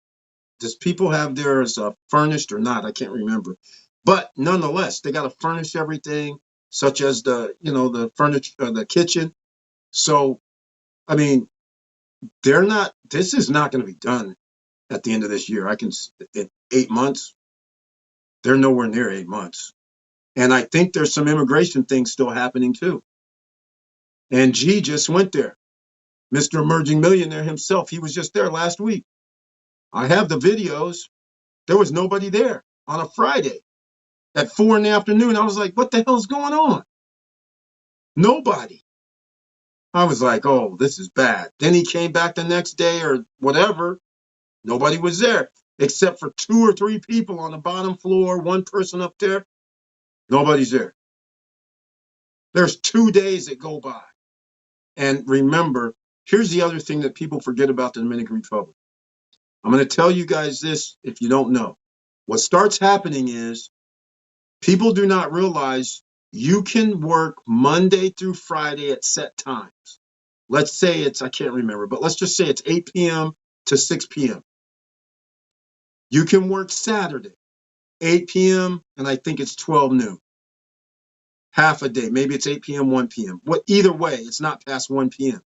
does people have theirs furnished or not? I can't remember. But nonetheless, they got to furnish everything, such as the furniture, the kitchen. So, I mean, this is not going to be done at the end of this year. In 8 months, they're nowhere near 8 months. And I think there's some immigration things still happening too. And G just went there. Mr. Emerging Millionaire himself, he was just there last week. I have the videos. There was nobody there on a Friday at 4 in the afternoon. I was like, what the hell's going on? Nobody. I was like, oh, this is bad. Then he came back the next day or whatever. Nobody was there except for 2 or 3 people on the bottom floor, one person up there. Nobody's there. There's 2 days that go by. And remember, here's the other thing that people forget about the Dominican Republic. I'm going to tell you guys this if you don't know. What starts happening is people do not realize you can work Monday through Friday at set times. Let's say it's, I can't remember, but let's just say it's 8 p.m. to 6 p.m. You can work Saturday, 8 p.m. and I think it's 12 noon. Half a day. Maybe it's 8 p.m., 1 p.m. Either way, it's not past 1 p.m.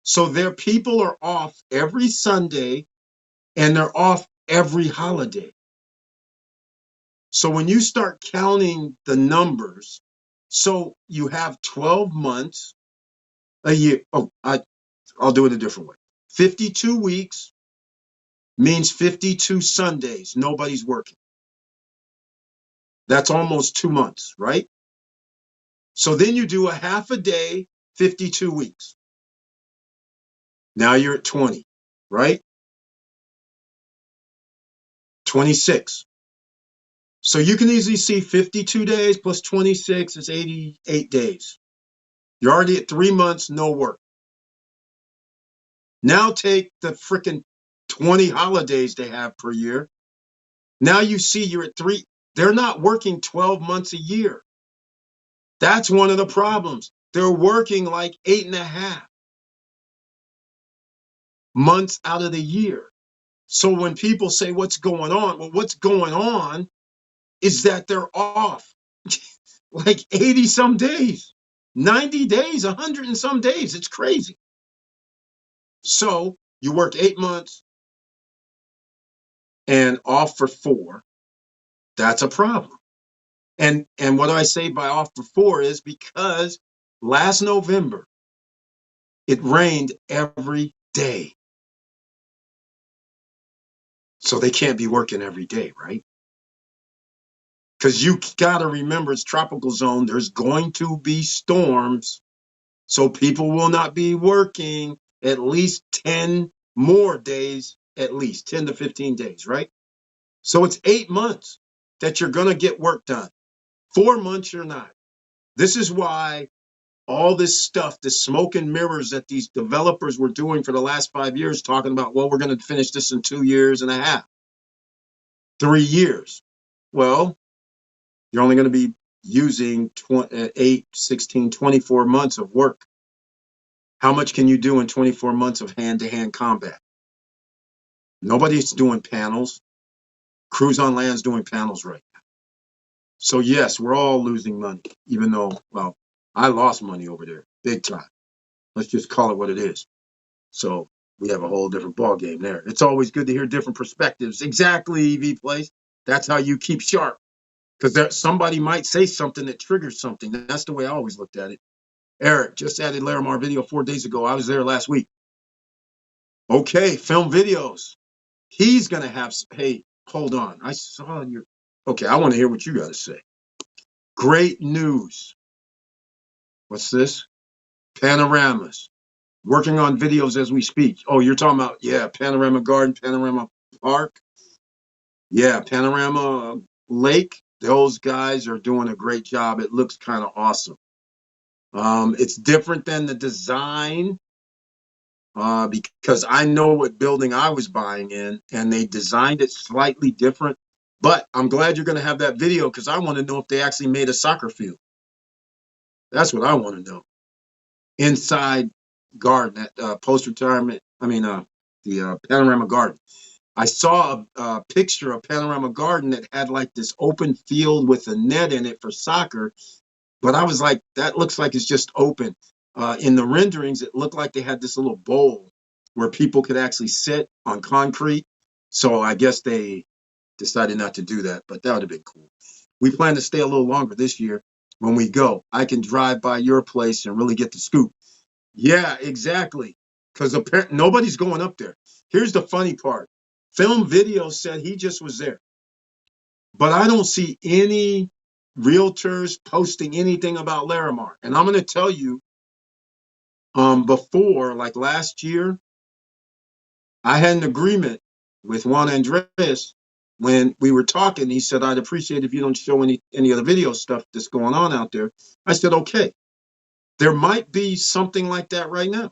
So their people are off every Sunday and they're off every holiday. So when you start counting the numbers, so you have 12 months a year. Oh, I'll do it a different way. 52 weeks means 52 Sundays. Nobody's working. That's almost 2 months, right? So then you do a half a day, 52 weeks. Now you're at 20, right? 26. So you can easily see 52 days plus 26 is 88 days. You're already at 3 months, no work. Now take the freaking 20 holidays they have per year. Now you see you're at 3. They're not working 12 months a year. That's one of the problems. They're working like 8.5 months out of the year. So when people say, what's going on? Well, what's going on is that they're off like 80 some days, 90 days, 100 and some days. It's crazy. So you work 8 months and off for 4. That's a problem. And what I say by off for 4 is because last November, it rained every day. So they can't be working every day, right? Because you got to remember it's tropical zone. There's going to be storms. So people will not be working at least 10 more days, at least 10 to 15 days, right? So it's 8 months that you're going to get work done. 4 months you're not. This is why all this stuff, the smoke and mirrors that these developers were doing for the last 5 years, talking about, well, we're going to finish this in 2.5 years, 3 years. Well, you're only going to be using 8, 16, 24 months of work. How much can you do in 24 months of hand-to-hand combat? Nobody's doing panels. Cruise on Land's doing panels right now. So yes, we're all losing money, even though, well, I lost money over there, big time. Let's just call it what it is. So we have a whole different ball game there. It's always good to hear different perspectives. Exactly, EV Place. That's how you keep sharp. Because somebody might say something that triggers something. That's the way I always looked at it. Eric just added Larimar video 4 days ago. I was there last week. Okay, film videos. He's going to have, hey, hold on. I saw your, okay, I want to hear what you got to say. Great news. What's this? Panoramas. Working on videos as we speak. Oh, you're talking about, yeah, Panorama Garden, Panorama Park. Yeah, Panorama Lake. Those guys are doing a great job. It looks kind of awesome. It's different than the design because I know what building I was buying in, and they designed it slightly different. But I'm glad you're going to have that video because I want to know if they actually made a soccer field. That's what I want to know. Inside garden at post-retirement, the Panorama Garden. I saw a picture of Panorama Garden that had like this open field with a net in it for soccer. But I was like, that looks like it's just open. In the renderings, it looked like they had this little bowl where people could actually sit on concrete. So I guess they decided not to do that, but that would have been cool. We plan to stay a little longer this year. When we go, I can drive by your place and really get the scoop. Yeah, exactly. Because nobody's going up there. Here's the funny part. Film Video said he just was there, but I don't see any realtors posting anything about Larimar. And I'm going to tell you, before, like last year, I had an agreement with Juan Andres when we were talking. He said, I'd appreciate if you don't show any of the video stuff that's going on out there. I said, okay. There might be something like that right now.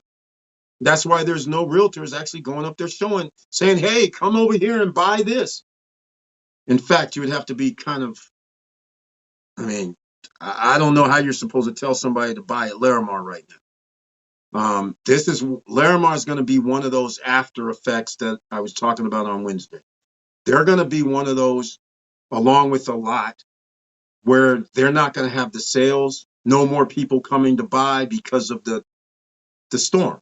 That's why there's no realtors actually going up there showing, saying, hey, come over here and buy this. In fact, you would have to be kind of, I mean, I don't know how you're supposed to tell somebody to buy at Larimar right now. Larimar is going to be one of those after effects that I was talking about on Wednesday. They're going to be one of those, along with a lot, where they're not going to have the sales, no more people coming to buy because of the storm,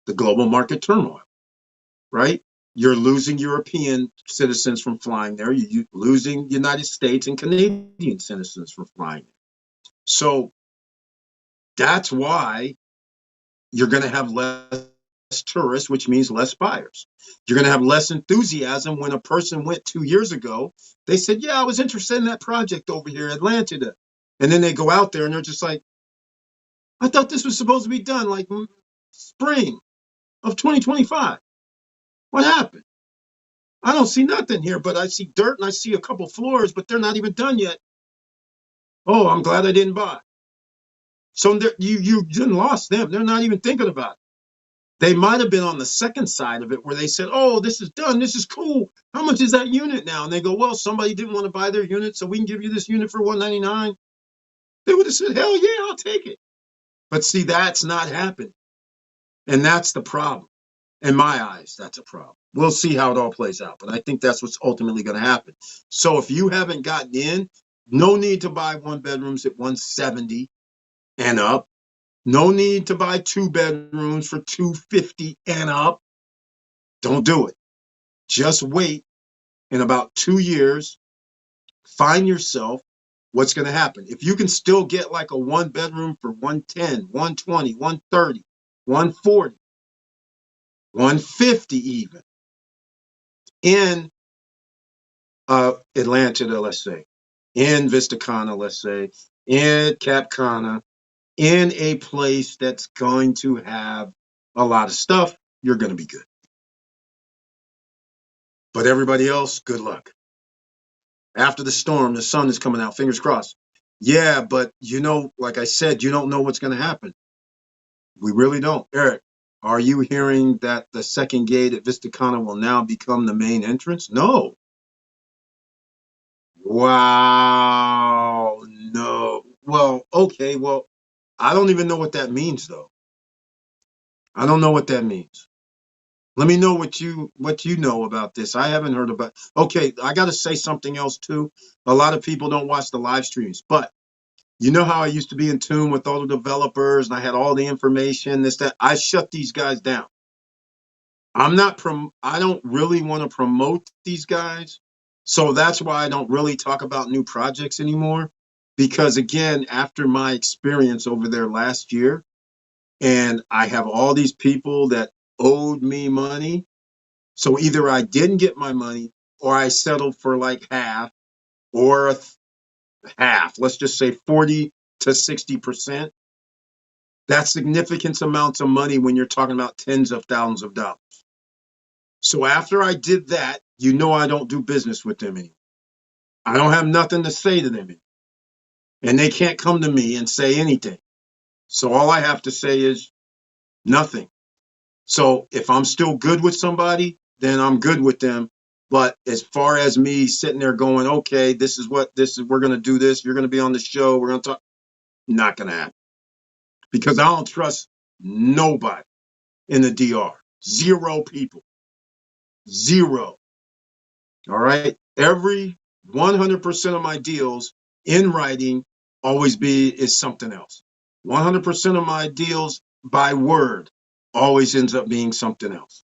the global market turmoil, right? You're losing European citizens from flying there. You're losing United States and Canadian citizens from flying there. So that's why you're going to have less tourists, which means less buyers. You're going to have less enthusiasm. When a person went 2 years ago, they said, yeah, I was interested in that project over here, Atlanta. And then they go out there and they're just like, I thought this was supposed to be done like spring of 2025. What happened? I don't see nothing here, but I see dirt and I see a couple floors, but they're not even done yet. Oh, I'm glad I didn't buy. So you didn't lost them. They're not even thinking about it. They might have been on the second side of it where they said, oh, this is done. This is cool. How much is that unit now? And they go, well, somebody didn't want to buy their unit, so we can give you this unit for $199. They would have said, hell yeah, I'll take it. But see, that's not happening. And that's the problem. In my eyes, that's a problem. We'll see how it all plays out. But I think that's what's ultimately going to happen. So if you haven't gotten in, no need to buy one bedrooms at 170 and up. No need to buy two bedrooms for 250 and up. Don't do it. Just wait. In about 2 years, find yourself what's going to happen. If you can still get like a one bedroom for 110, 120, 130, 140, 150 even in Atlanta, let's say, in Vistacana, let's say, in Cap Cana, in a place that's going to have a lot of stuff, you're going to be good. But everybody else, good luck. After the storm, the sun is coming out. Fingers crossed. Yeah, but like I said, you don't know what's going to happen. We really don't. Eric, are you hearing that the second gate at Vistacana will now become the main entrance? No. Wow. No. Well, okay. Well, I don't even know what that means, though. I don't know what that means. Let me know what you know about this. I haven't heard about. Okay, I got to say something else too. A lot of people don't watch the live streams, but you know how I used to be in tune with all the developers and I had all the information, this, that. I shut these guys down. I don't really want to promote these guys. So that's why I don't really talk about new projects anymore. Because again, after my experience over there last year, and I have all these people that owed me money. So either I didn't get my money or I settled for like half or half, let's just say 40 to 60%. That's significant amounts of money when you're talking about tens of thousands of dollars. So after I did that, I don't do business with them anymore. I don't have nothing to say to them anymore. And they can't come to me and say anything. So all I have to say is nothing. So if I'm still good with somebody, then I'm good with them. But as far as me sitting there going, okay, we're going to do this. You're going to be on the show. We're going to talk. Not going to happen because I don't trust nobody in the DR. Zero people. Zero. All right. Every 100% of my deals in writing is something else. 100% of my deals by word always ends up being something else.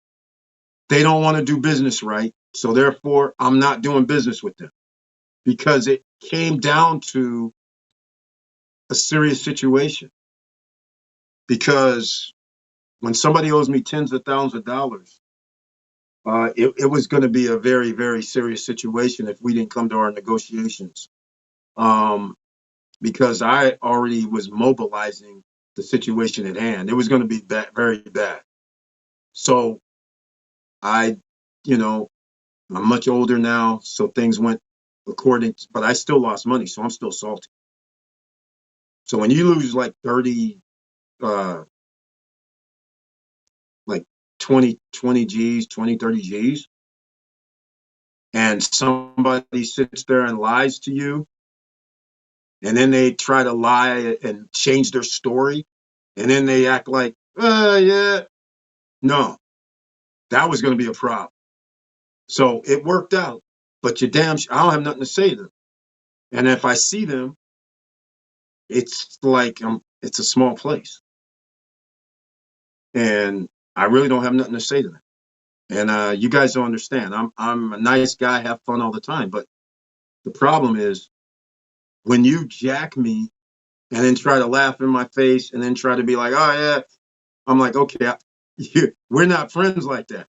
They don't want to do business right, So therefore, I'm not doing business with them because it came down to a serious situation. Because when somebody owes me tens of thousands of dollars, it was going to be a very, very serious situation if we didn't come to our negotiations. Um, because I already was mobilizing the situation at hand. It was going to be bad, very bad. So I, you know, I'm much older now, so things went according, but I still lost money, so I'm still salty. So when you lose like 30, uh, like 20 G's, 20, 30 G's, and somebody sits there and lies to you, and then they try to lie and change their story, and then they act like, yeah, no, that was going to be a problem. So it worked out, but I don't have nothing to say to them. And if I see them, it's like it's a small place, and I really don't have nothing to say to them. And you guys don't understand. I'm a nice guy, have fun all the time, but the problem is when you jack me and then try to laugh in my face and then try to be like, oh yeah, I'm like, okay, we're not friends like that.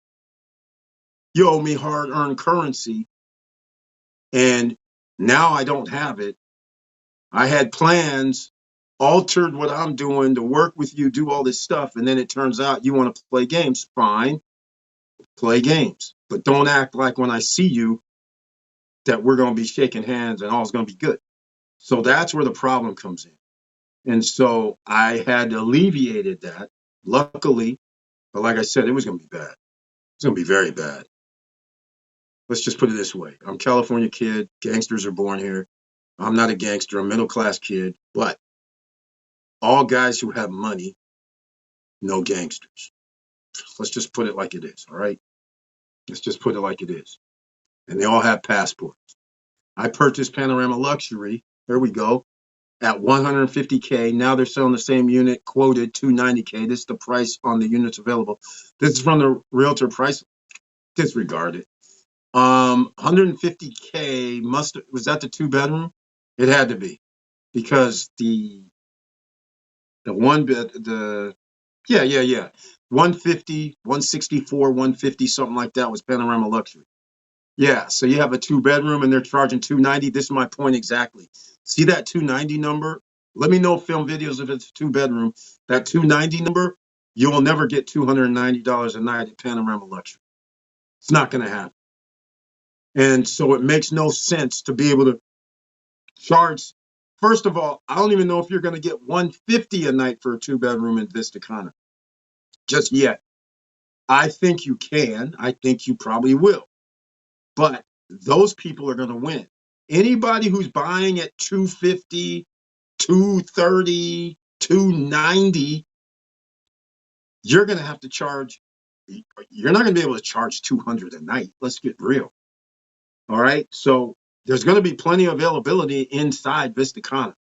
You owe me hard-earned currency, and now I don't have it. I had plans, altered what I'm doing to work with you, do all this stuff, and then it turns out you want to play games. Fine, play games, but don't act like when I see you that we're going to be shaking hands and all's going to be good. So that's where the problem comes in. And so I had alleviated that, luckily, but like I said, it was going to be bad. It's going to be very bad. Let's just put it this way. I'm a California kid. Gangsters are born here. I'm not a gangster. I'm a middle-class kid. But all guys who have money know gangsters. Let's just put it like it is, all right? Let's just put it like it is. And they all have passports. I purchased Panorama Luxury. There we go. At 150K. Now they're selling the same unit, quoted 290K. This is the price on the units available. This is from the realtor price. Disregard it. 150K was that the 2-bedroom? It had to be because the one bed, yeah. 150, 164, 150, something like that was Panorama Luxury. Yeah, so you have a 2-bedroom and they're charging 290. This is my point exactly. See that 290 number? Let me know film videos if it's a 2-bedroom. That 290 number, you will never get $290 a night at Panorama Luxury. It's not going to happen. And so it makes no sense to be able to charge. First of all, I don't even know if you're going to get 150 a night for a 2-bedroom in Vista Cana just yet. I think you can. I think you probably will. But those people are going to win. Anybody who's buying at 250, 230, 290, you're going to have to charge. You're not going to be able to charge 200 a night. Let's get real. All right. So there's going to be plenty of availability inside Vista Cana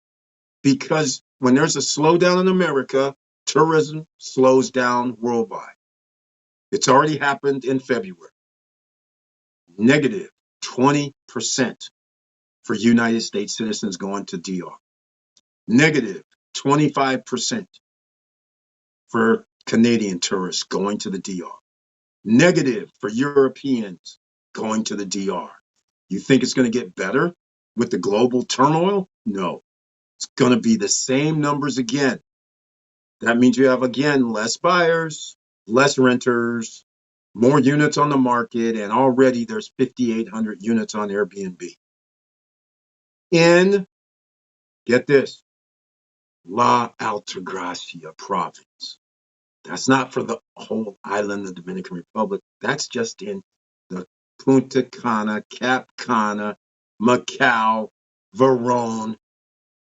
because when there's a slowdown in America, tourism slows down worldwide. It's already happened in February. Negative 20% for United States citizens going to DR. Negative 25% for Canadian tourists going to the DR. Negative for Europeans going to the DR. You think it's going to get better with the global turmoil? No. It's going to be the same numbers again. That means you have, again, less buyers, less renters, more units on the market, and already there's 5,800 units on Airbnb. In, get this, La Altagracia province. That's not for the whole island of the Dominican Republic. That's just in the Punta Cana, Cap Cana, Macau, Verone,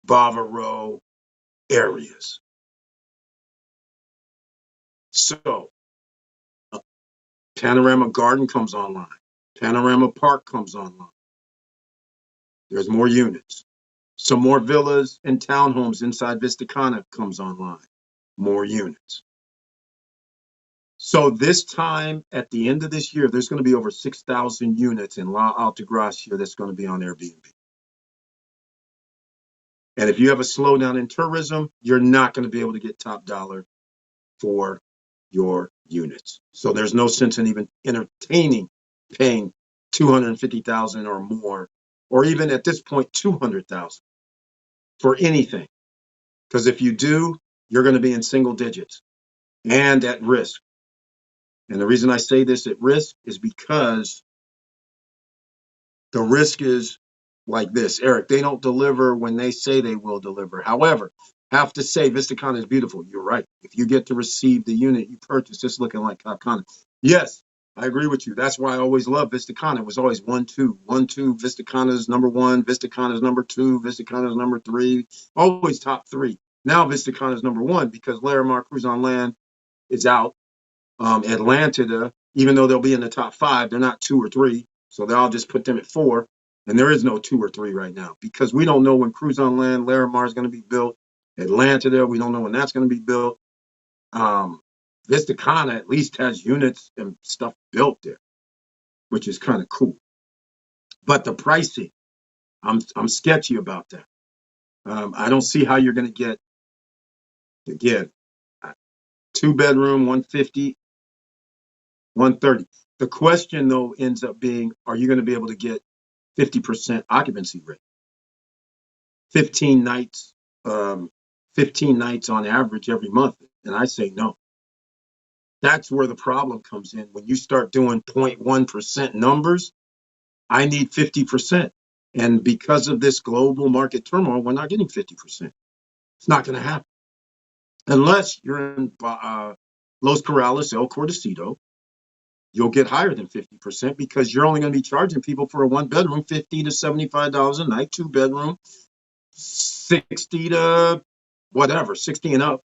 Bavaro areas. So Panorama Garden comes online. Panorama Park comes online. There's more units. Some more villas and townhomes inside Vista Cana comes online. More units. So this time at the end of this year, there's going to be over 6,000 units in La Altagracia that's going to be on Airbnb. And if you have a slowdown in tourism, you're not going to be able to get top dollar for your units. So there's no sense in even entertaining paying 250,000 or more, or even at this point 200,000 for anything. Because if you do, you're going to be in single digits and at risk. And the reason I say this at risk is because the risk is like this. Eric, they don't deliver when they say they will deliver. However, have to say Vistacana is beautiful. You're right. If you get to receive the unit you purchased, it's looking like Capcana. Yes, I agree with you. That's why I always loved Vistacana. It was always 1-2. 1-2, Vistacana's number one, Vistacana's number two, Vistacana's number three, always top three. Now Vistacana's number one because Larimar Cruise on Land is out. Atlanta, even though they'll be in the top five, they're not 2 or 3. So they'll just put them at 4. And there is no 2 or 3 right now because we don't know when Cruise on Land, Larimar is going to be built. Atlanta, we don't know when that's going to be built. Vistacana at least has units and stuff built there, which is kind of cool. But the pricing, I'm sketchy about that. I don't see how you're going to get, again, 2-bedroom, 150, 130. The question, though, ends up being, are you going to be able to get 50% occupancy rate? 15 nights, 15 nights on average every month. And I say no. That's where the problem comes in. When you start doing 0.1% numbers, I need 50%. And because of this global market turmoil, we're not getting 50%. It's not going to happen. Unless you're in Los Corrales, El Cordecito, you'll get higher than 50% because you're only going to be charging people for a 1-bedroom $50 to $75 a night, 2-bedroom 60 to whatever, 60 and up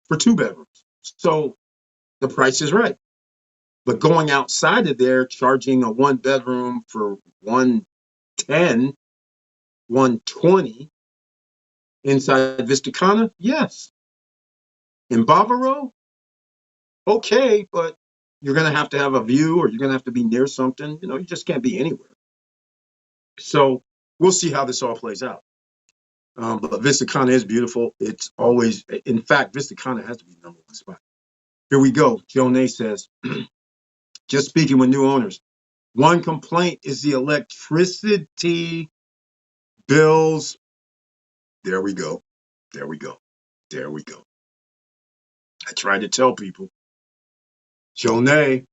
for 2 bedrooms. So the price is right. But going outside of there, charging a 1-bedroom for 110, 120 inside Vistacana, yes. In Bavaro, okay, but you're going to have a view or you're going to have to be near something. You just can't be anywhere. So we'll see how this all plays out. But Vistacana is beautiful. It's always, in fact, Vistacana has to be number one spot. Here we go. Joe Nay says, just speaking with new owners, one complaint is the electricity bills. There we go. There we go. There we go. I tried to tell people, Joe Nay,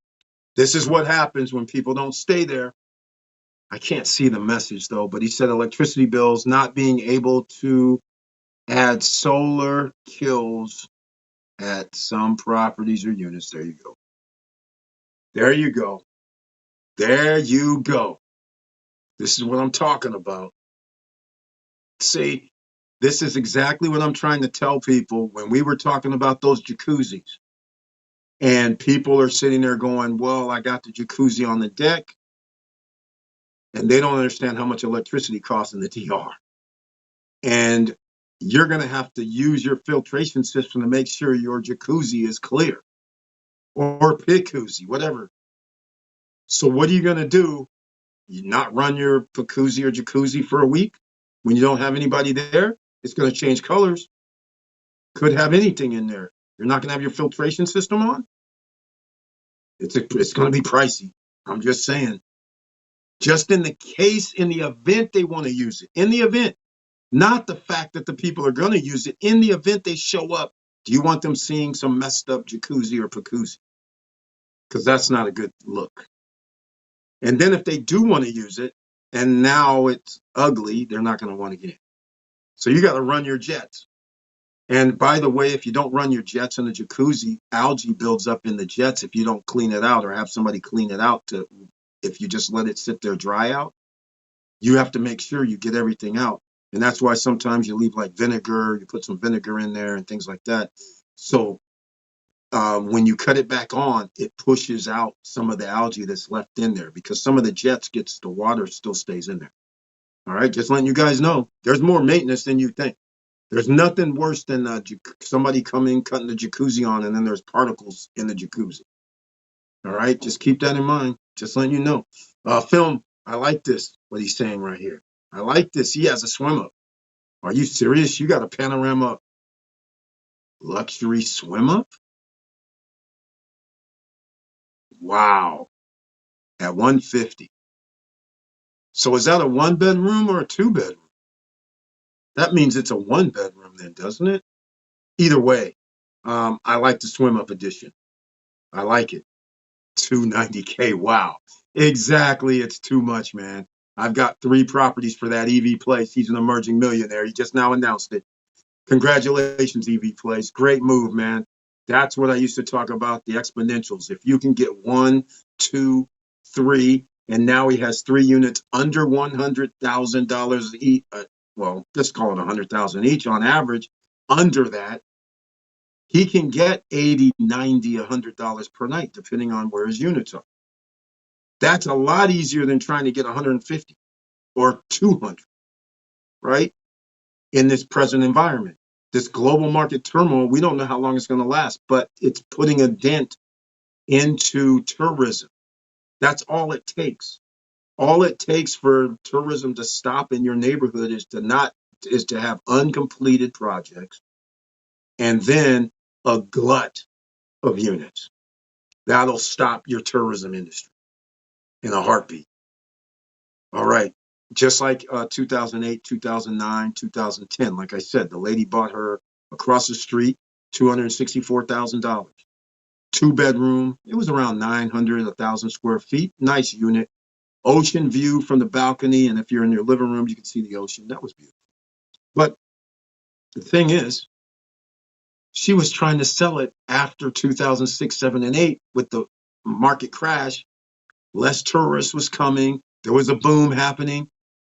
this is what happens when people don't stay there. I can't see the message, though, but he said electricity bills not being able to add solar kills at some properties or units. There you go. There you go. There you go. This is what I'm talking about. See, this is exactly what I'm trying to tell people when we were talking about those jacuzzis. And people are sitting there going, well, I got the jacuzzi on the deck. And they don't understand how much electricity costs in the DR. And you're going to have to use your filtration system to make sure your jacuzzi is clear. Or picuzzi, whatever. So what are you going to do? You not run your picuzzi or jacuzzi for a week when you don't have anybody there? It's going to change colors. Could have anything in there. You're not going to have your filtration system on? It's going to be pricey. I'm just saying. Just in the event they want to use it. In the event. Not the fact that the people are going to use it. In the event they show up, do you want them seeing some messed up jacuzzi or picuzzi? Because that's not a good look. And then if they do want to use it, and now it's ugly, they're not going to want to get it. So you got to run your jets. And by the way, if you don't run your jets in the jacuzzi, algae builds up in the jets if you don't clean it out or have somebody clean it out. If you just let it sit there dry out, you have to make sure you get everything out. And that's why sometimes you leave like vinegar, you put some vinegar in there and things like that. So when you cut it back on, it pushes out some of the algae that's left in there because some of the jets the water still stays in there. All right, just letting you guys know, there's more maintenance than you think. There's nothing worse than somebody coming, cutting the jacuzzi on, and then there's particles in the jacuzzi. All right, just keep that in mind. Just letting you know. Film, I like this, what he's saying right here. I like this. He has a swim up. Are you serious? You got a panorama luxury swim up? Wow. At 150. So is that a one bedroom or a two bedroom? That means it's a one bedroom then, doesn't it? Either way, I like the swim up edition. I like it. 290K. Wow. Exactly. It's too much, man. I've got 3 properties for that EV Place. He's an emerging millionaire. He just now announced it. Congratulations, EV Place. Great move, man. That's what I used to talk about, the exponentials. If you can get 1, 2, 3, and now he has 3 units under $100,000 each. Well, just call it 100,000 each on average. Under that, he can get 80, 90, $100 per night, depending on where his units are. That's a lot easier than trying to get 150 or 200, right? In this present environment, this global market turmoil, we don't know how long it's going to last, but it's putting a dent into tourism. That's all it takes. All it takes for tourism to stop in your neighborhood is to have uncompleted projects and then a glut of units. That'll stop your tourism industry in a heartbeat. All right. Just like 2008, 2009, 2010. Like I said, the lady bought her across the street, $264,000. 2 bedroom. It was around 900, 1,000 square feet. Nice unit. Ocean view from the balcony. And if you're in your living room, you can see the ocean. That was beautiful. But the thing is, she was trying to sell it after 2006, 7, and 8 with the market crash. Less tourists was coming. There was a boom happening.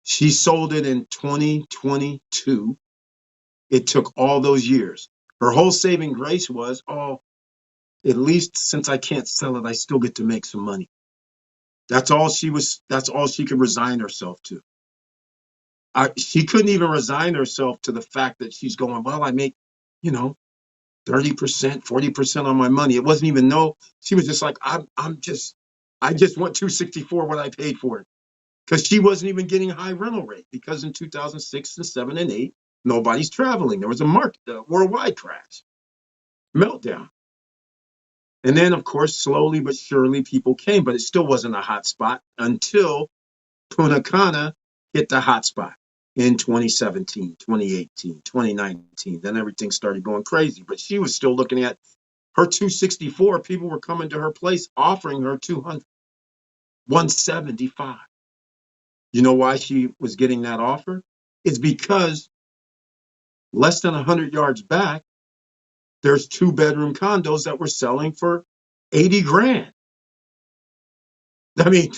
She sold it in 2022. It took all those years. Her whole saving grace was, oh, at least since I can't sell it, I still get to make some money. That's all she could resign herself to. She couldn't even resign herself to the fact that she's going, well, I make, you know, 30%, 40% on my money. It wasn't even she was just like, I just want 264 what I paid for it. Because she wasn't even getting a high rental rate because in 2006 and 7 and 8, nobody's traveling. There was a worldwide crash, meltdown. And then, of course, slowly but surely people came, but it still wasn't a hot spot until Punta Cana hit the hot spot in 2017, 2018, 2019. Then everything started going crazy, but she was still looking at her 264. People were coming to her place offering her 200, 175. You know why she was getting that offer? It's because less than 100 yards back, there's 2 bedroom condos that were selling for 80 grand. I mean,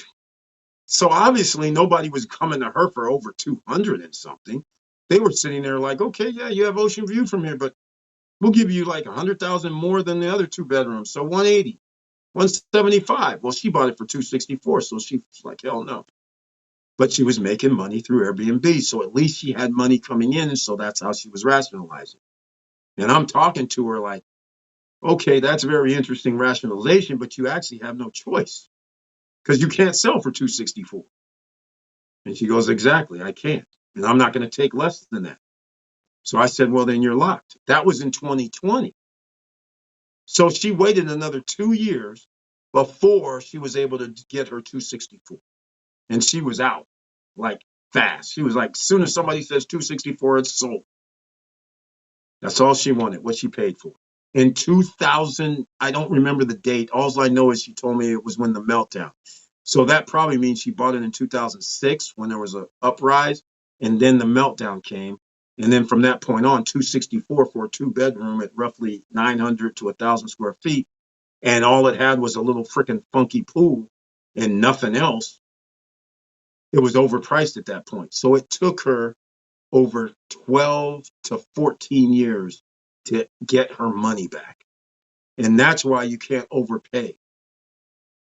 so obviously nobody was coming to her for over 200 and something. They were sitting there like, okay, yeah, you have ocean view from here, but we'll give you like 100,000 more than the other 2 bedrooms. So 180, 175. Well, she bought it for 264. So she's like, hell no. But she was making money through Airbnb. So at least she had money coming in. And so that's how she was rationalizing. And I'm talking to her like, okay, that's very interesting rationalization, but you actually have no choice because you can't sell for 264. And she goes, exactly, I can't. And I'm not going to take less than that. So I said, well, then you're locked. That was in 2020. So she waited another 2 years before she was able to get her 264. And she was out like fast. She was like, as soon as somebody says 264, it's sold. That's all she wanted, what she paid for. In 2000, I don't remember the date. All I know is she told me it was when the meltdown. So that probably means she bought it in 2006 when there was an uprise, and then the meltdown came. And then from that point on, 264 for a 2 bedroom at roughly 900 to 1,000 square feet. And all it had was a little freaking funky pool and nothing else. It was overpriced at that point. So it took her over 12 to 14 years to get her money back. And that's why you can't overpay,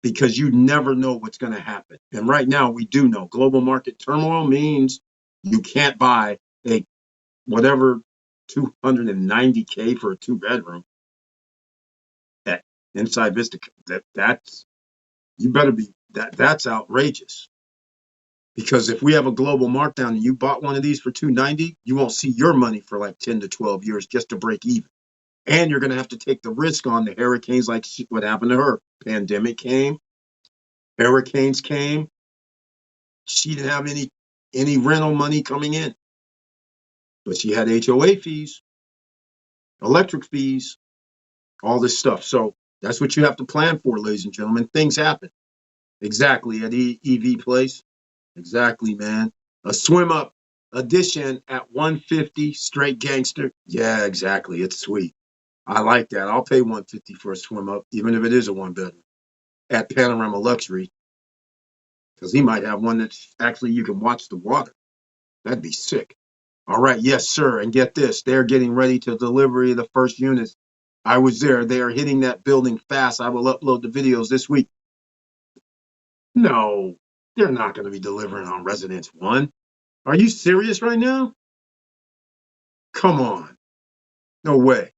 because you never know what's going to happen. And right now we do know global market turmoil means you can't buy a whatever 290K for a 2 bedroom at inside Vista. That's you better be that's outrageous. Because if we have a global markdown and you bought one of these for 290, you won't see your money for like 10 to 12 years just to break even. And you're going to have to take the risk on the hurricanes, like what happened to her. Pandemic came, hurricanes came. She didn't have any rental money coming in, but she had HOA fees, electric fees, all this stuff. So that's what you have to plan for, ladies and gentlemen. Things happen. Exactly at EV Place. Exactly, man. A swim up edition at 150 straight gangster. Yeah, exactly. It's sweet. I like that. I'll pay 150 for a swim up, even if it is a one bedroom at Panorama Luxury, because he might have one that's actually you can watch the water. That'd be sick. All right, yes, sir. And get this, they're getting ready to delivery of the first units. I was there. They are hitting that building fast. I will upload the videos this week. No, they're not going to be delivering on Residence 1. Are you serious right now? Come on. No way.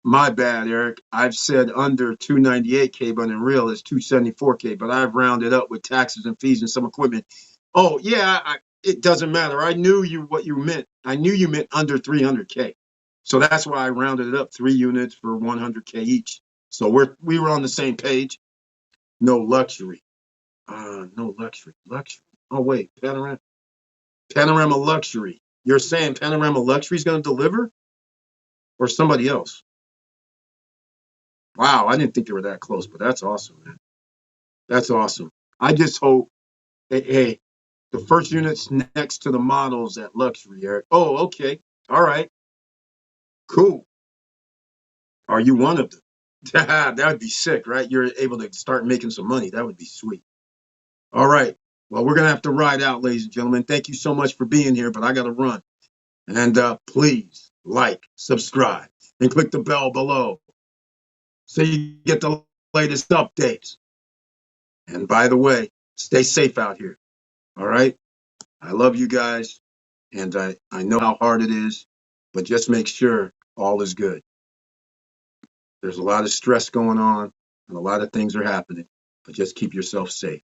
My bad, Eric. I've said under 298K, but in real it's 274K, but I've rounded up with taxes and fees and some equipment. Oh, yeah, it doesn't matter. I knew what you meant. I knew you meant under 300K. So that's why I rounded it up 3 units for 100K each. So we were on the same page. No luxury. No luxury. Luxury. Oh, wait, Panorama Luxury. You're saying Panorama Luxury is going to deliver or somebody else? Wow, I didn't think they were that close, but that's awesome, man. That's awesome. I just hope, hey, the first unit's next to the models at Luxury, Eric. Oh, okay. All right. Cool. Are you one of them? That would be sick, right? You're able to start making some money. That would be sweet. All right. Well, we're going to have to ride out, ladies and gentlemen. Thank you so much for being here, but I got to run. And please like, subscribe, and click the bell below so you get the latest updates. And by the way, stay safe out here. All right. I love you guys. And I know how hard it is, but just make sure all is good. There's a lot of stress going on and a lot of things are happening, but just keep yourself safe.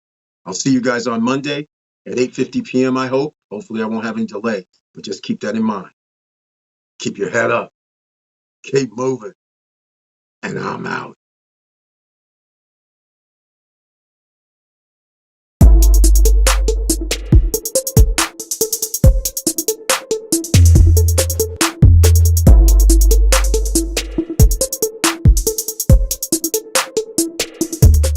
I'll see you guys on Monday at 8:50 p.m. I hope. Hopefully I won't have any delay, but just keep that in mind. Keep your head up. Keep moving. And I'm out.